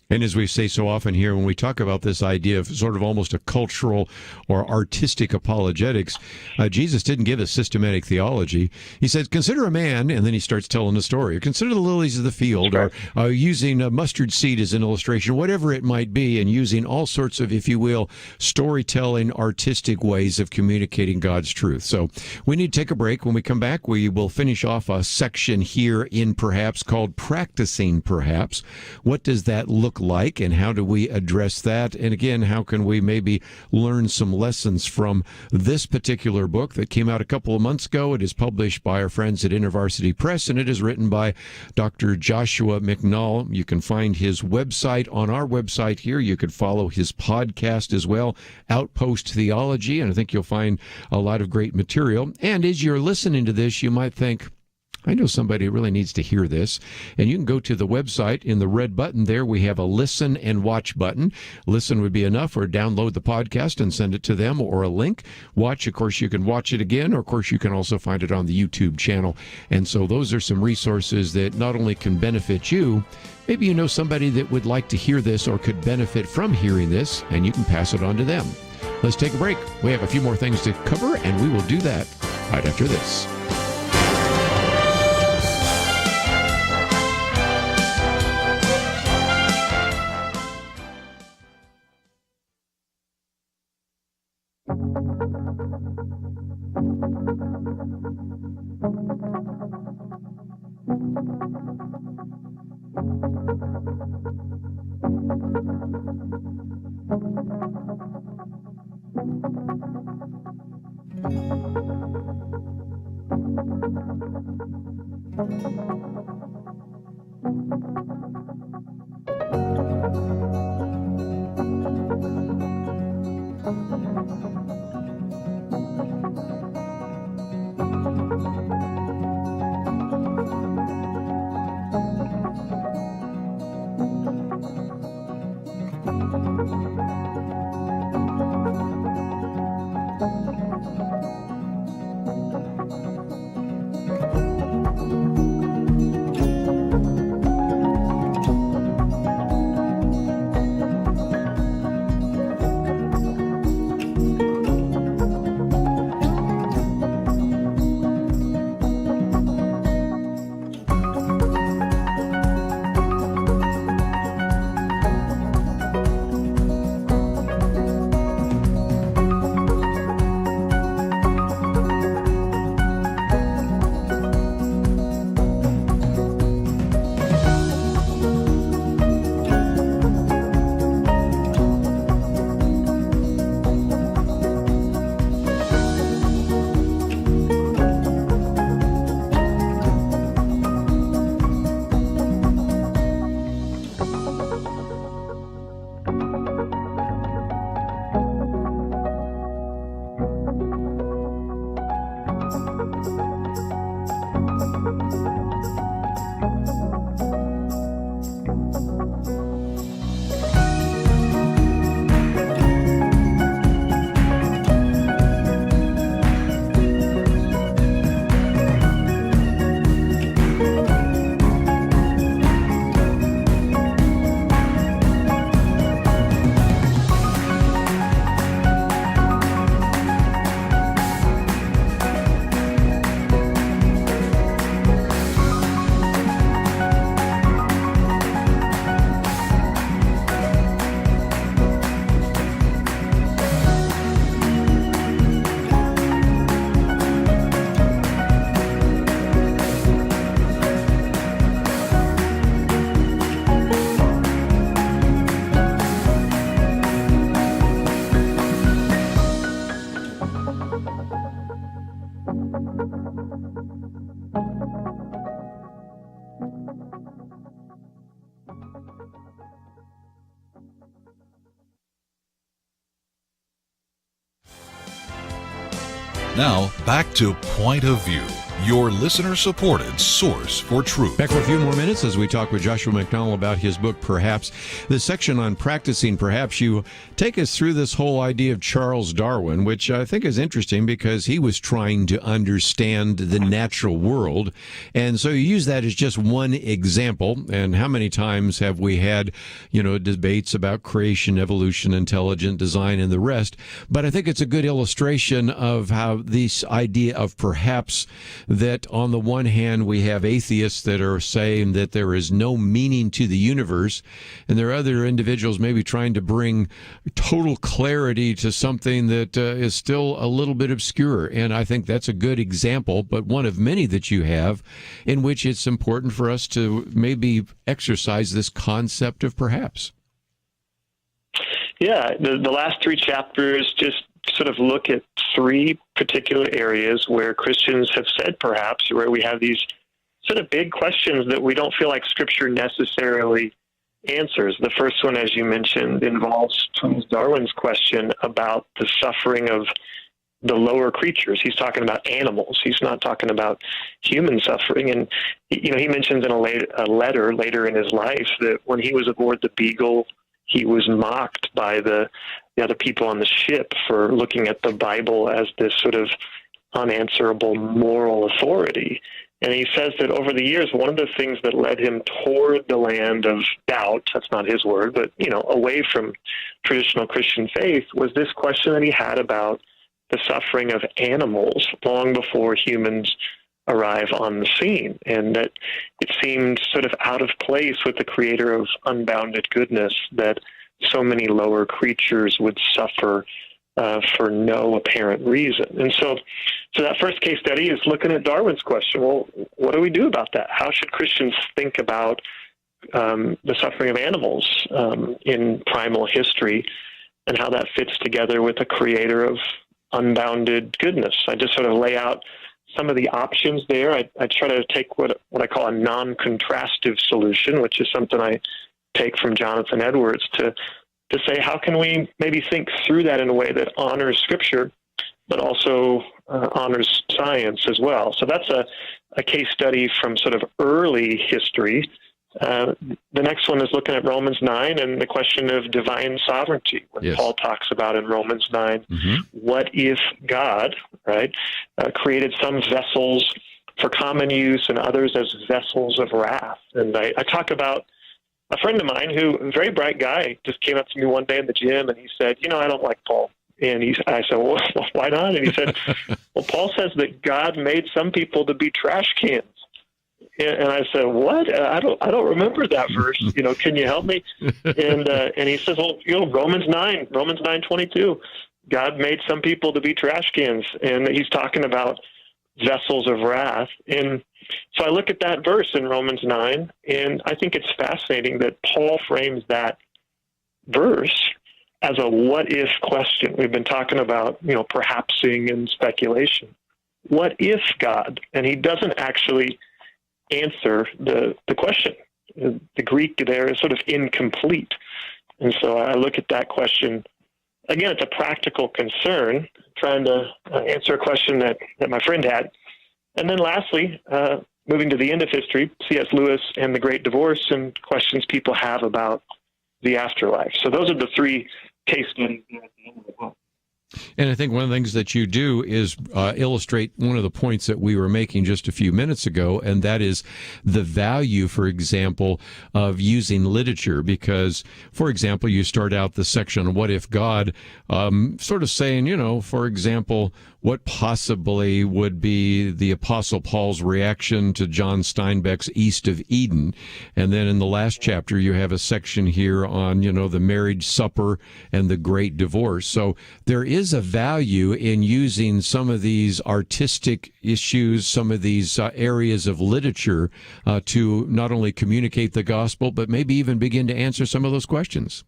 And as we say so often here, when we talk about this idea of sort of almost a cultural or artistic apologetics, Jesus didn't give us systematic theology. He said, consider a man, and then he starts telling a story. Or consider the lilies of the field, or using a mustard seed as an illustration, whatever it might be, and using all sorts of, if you will, storytelling, artistic ways of communicating God's truth. So we need to take a break. When we come back, we will finish off a section here in Perhaps called Practicing Perhaps. What does that look like, and how do we address that? And again, how can we maybe learn some lessons from this particular book that came out a couple of months ago? It is published by our friends at InterVarsity Press, and it is written by Dr. Joshua McNall. You can find his website on our website here. You could follow his podcast as well, Outpost Theology, and I think you'll find a lot of great material. And as you're listening to this, you might think, I know somebody who really needs to hear this. And you can go to the website. In the red button there, we have a listen and watch button. Listen would be enough, or download the podcast and send it to them, or a link. Watch, of course, you can watch it again, or of course, you can also find it on the YouTube channel. And so those are some resources that not only can benefit you, maybe you know somebody that would like to hear this or could benefit from hearing this, and you can pass it on to them. Let's take a break. We have a few more things to cover, and we will do that right after this. Now, back to Point of View, your listener-supported source for truth. Back for a few more minutes as we talk with Joshua McNall about his book, Perhaps. The section on practicing perhaps, you take us through this whole idea of Charles Darwin, which I think is interesting because he was trying to understand the natural world. And so you use that as just one example. And how many times have we had, debates about creation, evolution, intelligent design, and the rest? But I think it's a good illustration of how this idea of perhaps, that on the one hand we have atheists that are saying that there is no meaning to the universe, and there are other individuals maybe trying to bring total clarity to something that is still a little bit obscure. And I think that's a good example, but one of many that you have, in which it's important for us to maybe exercise this concept of perhaps. Yeah, the last three chapters just sort of look at three particular areas where Christians have said perhaps, where we have these sort of big questions that we don't feel like Scripture necessarily answers. The first one, as you mentioned, involves Charles Darwin's question about the suffering of the lower creatures. He's talking about animals. He's not talking about human suffering. And, he mentions in a letter later in his life that when he was aboard the Beagle, he was mocked by the other people on the ship for looking at the Bible as this sort of unanswerable moral authority. And he says that over the years, one of the things that led him toward the land of doubt, that's not his word, but, away from traditional Christian faith, was this question that he had about the suffering of animals long before humans arrive on the scene, and that it seemed sort of out of place with the creator of unbounded goodness that so many lower creatures would suffer for no apparent reason. And so that first case study is looking at Darwin's question. Well, what do we do about that? How should Christians think about the suffering of animals in primal history, and how that fits together with the creator of unbounded goodness? I just sort of lay out some of the options there. I try to take what I call a non-contrastive solution, which is something I take from Jonathan Edwards, to say, how can we maybe think through that in a way that honors Scripture, but also honors science as well. So that's a case study from sort of early history. The next one is looking at Romans 9 and the question of divine sovereignty. When Paul talks about in Romans 9, what if God, right, created some vessels for common use and others as vessels of wrath? And I talk about a friend of mine who, a very bright guy, just came up to me one day in the gym and he said, I don't like Paul. And I said, well, why not? And he said, well, Paul says that God made some people to be trash cans. And I said, what? I don't remember that verse. Can you help me? And he says, well, Romans 9:22, God made some people to be trash cans. And he's talking about vessels of wrath. And so I look at that verse in Romans 9, and I think it's fascinating that Paul frames that verse as a what-if question. We've been talking about, perhapsing and speculation. What if God? And he doesn't actually answer the question. The Greek there is sort of incomplete. And so I look at that question. Again, it's a practical concern, trying to answer a question that my friend had. And then lastly, moving to the end of history, C.S. Lewis and the Great Divorce and questions people have about the afterlife. So those are the three case studies at the end of the book. And I think one of the things that you do is illustrate one of the points that we were making just a few minutes ago, and that is the value, for example, of using literature. Because, for example, you start out the section, What If God, sort of saying, for example, what possibly would be the Apostle Paul's reaction to John Steinbeck's East of Eden. And then in the last chapter, you have a section here on, the marriage supper and the great divorce. So there is a value in using some of these artistic issues, some of these areas of literature to not only communicate the gospel, but maybe even begin to answer some of those questions.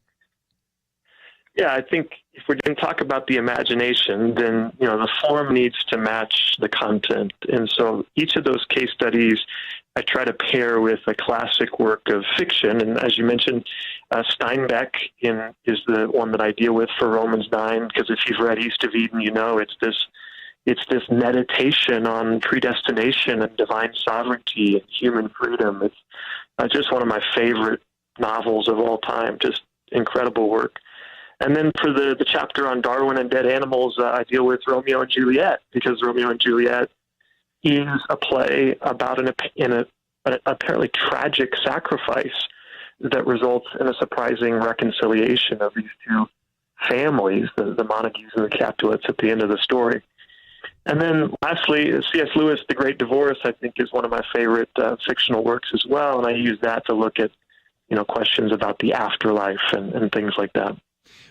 Yeah, I think if we're going to talk about the imagination, then, the form needs to match the content. And so each of those case studies, I try to pair with a classic work of fiction. And as you mentioned, Steinbeck is the one that I deal with for Romans 9, because if you've read East of Eden, it's this meditation on predestination and divine sovereignty and human freedom. It's just one of my favorite novels of all time, just incredible work. And then for the chapter on Darwin and dead animals, I deal with Romeo and Juliet, because Romeo and Juliet is a play about an apparently tragic sacrifice that results in a surprising reconciliation of these two families, the Montagues and the Capulets, at the end of the story. And then lastly, C.S. Lewis, The Great Divorce, I think is one of my favorite fictional works as well, and I use that to look at questions about the afterlife and things like that.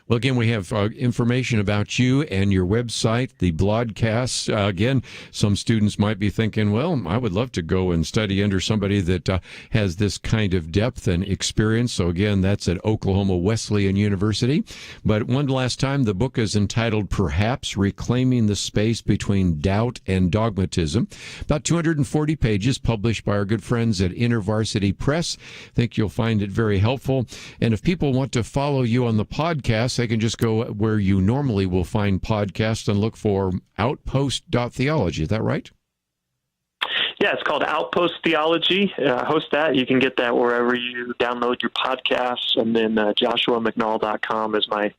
Well, again, we have information about you and your website, the Blogcast. Again, some students might be thinking, well, I would love to go and study under somebody that has this kind of depth and experience. So, again, that's at Oklahoma Wesleyan University. But one last time, the book is entitled Perhaps Reclaiming the Space Between Doubt and Dogmatism. About 240 pages, published by our good friends at InterVarsity Press. I think you'll find it very helpful. And if people want to follow you on the podcast, they can just go where you normally will find podcasts and look for Outpost.theology. Is that right? Yeah, it's called Outpost Theology. I host that. You can get that wherever you download your podcasts. And then JoshuaMcNall.com is my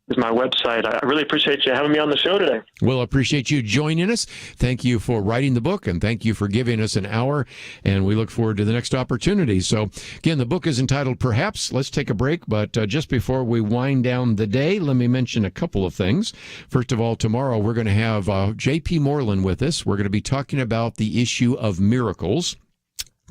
is my website. I really appreciate you having me on the show today. We'll appreciate you joining us. Thank you for writing the book, and thank you for giving us an hour, and we look forward to the next opportunity. So, again, the book is entitled Perhaps. Let's take a break, but just before we wind down the day, let me mention a couple of things. First of all, tomorrow we're going to have J.P. Moreland with us. We're going to be talking about the issue of miracles.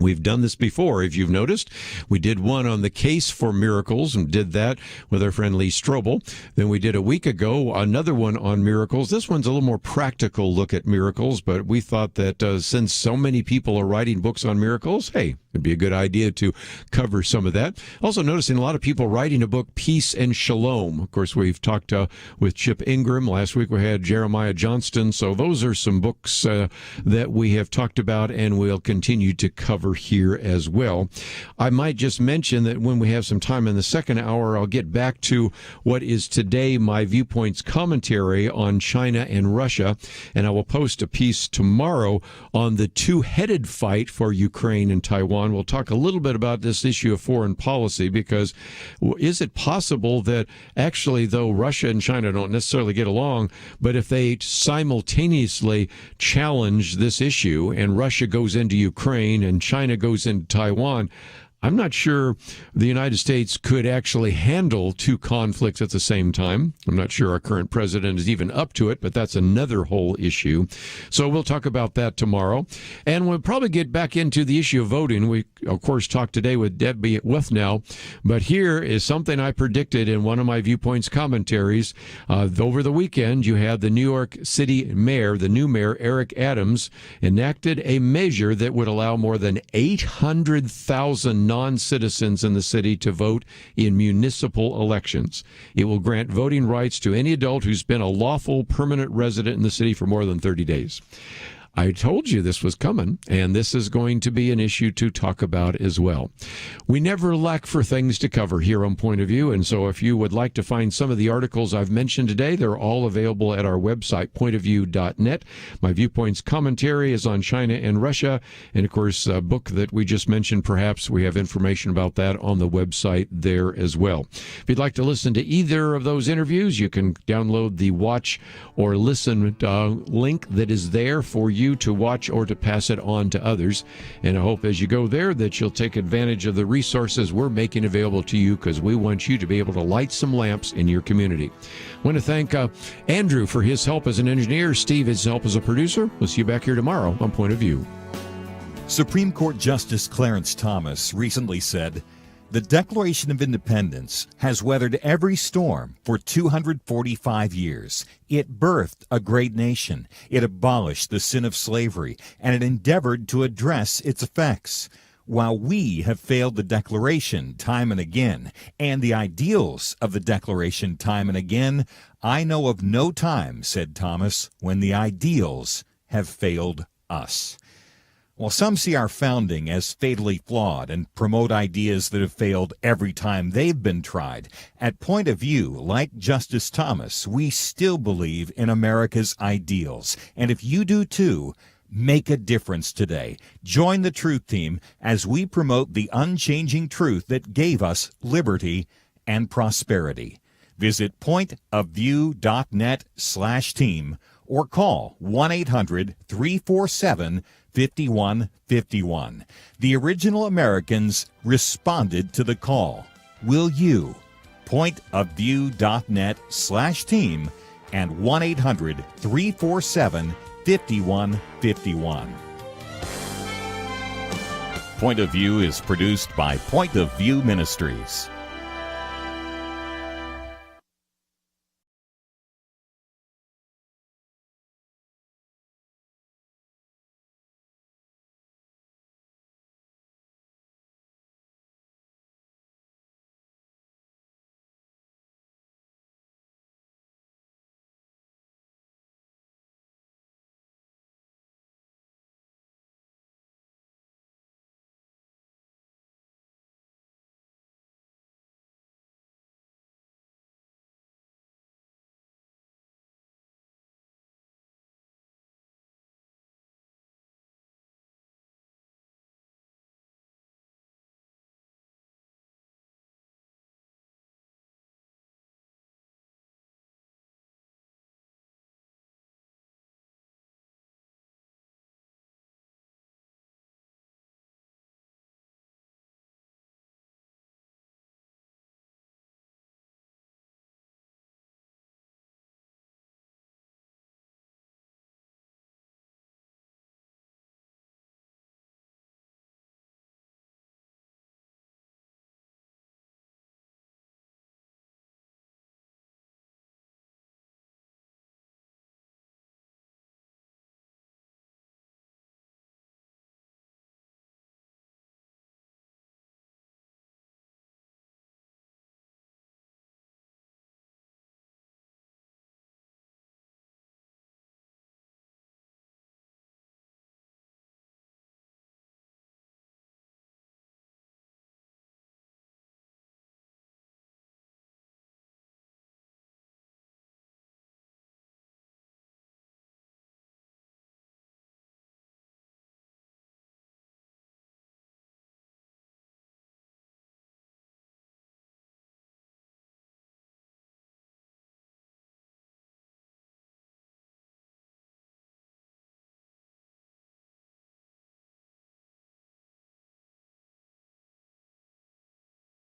We've done this before, if you've noticed. We did one on the case for miracles and did that with our friend Lee Strobel. Then we did a week ago another one on miracles. This one's a little more practical look at miracles, but we thought that since so many people are writing books on miracles, hey, it'd be a good idea to cover some of that. Also noticing a lot of people writing a book, Peace and Shalom. Of course, we've talked with Chip Ingram. Last week we had Jeremiah Johnston. So those are some books that we have talked about and we'll continue to cover here as well. I might just mention that when we have some time in the second hour, I'll get back to what is today my Viewpoints commentary on China and Russia, and I will post a piece tomorrow on the two-headed fight for Ukraine and Taiwan. We'll talk a little bit about this issue of foreign policy, because is it possible that actually, though Russia and China don't necessarily get along, but if they simultaneously challenge this issue and Russia goes into Ukraine and China goes into Taiwan, I'm not sure the United States could actually handle two conflicts at the same time. I'm not sure our current president is even up to it, but that's another whole issue. So we'll talk about that tomorrow. And we'll probably get back into the issue of voting. We, of course, talked today with Debbie Wuthnow, but here is something I predicted in one of my Viewpoints commentaries. Over the weekend, you had the New York City mayor, the new mayor, Eric Adams, enacted a measure that would allow more than 800,000 non-citizens in the city to vote in municipal elections. It will grant voting rights to any adult who's been a lawful permanent resident in the city for more than 30 days. I told you this was coming, and this is going to be an issue to talk about as well. We never lack for things to cover here on Point of View, and so if you would like to find some of the articles I've mentioned today, they're all available at our website, pointofview.net. My Viewpoints commentary is on China and Russia, and of course, a book that we just mentioned, perhaps we have information about that on the website there as well. If you'd like to listen to either of those interviews, you can download the watch or listen link that is there for you to watch or to pass it on to others. And I hope as you go there that you'll take advantage of the resources we're making available to you, because we want you to be able to light some lamps in your community. I want to thank Andrew for his help as an engineer, Steve his help as a producer. We'll see you back here tomorrow on Point of View. Supreme Court Justice Clarence Thomas recently said, "The Declaration of Independence has weathered every storm for 245 years. It birthed a great nation. It abolished the sin of slavery, and it endeavored to address its effects. While we have failed the Declaration time and again, and the ideals of the Declaration time and again, I know of no time," said Thomas, "when the ideals have failed us." While some see our founding as fatally flawed and promote ideas that have failed every time they've been tried, at Point of View, like Justice Thomas, we still believe in America's ideals. And if you do too, make a difference today. Join the Truth Team as we promote the unchanging truth that gave us liberty and prosperity. Visit pointofview.net/team or call 1-800-347-5151. The original Americans responded to the call. Will you? Pointofview.net/team and 1-800-347-5151. Point of View is produced by Point of View Ministries.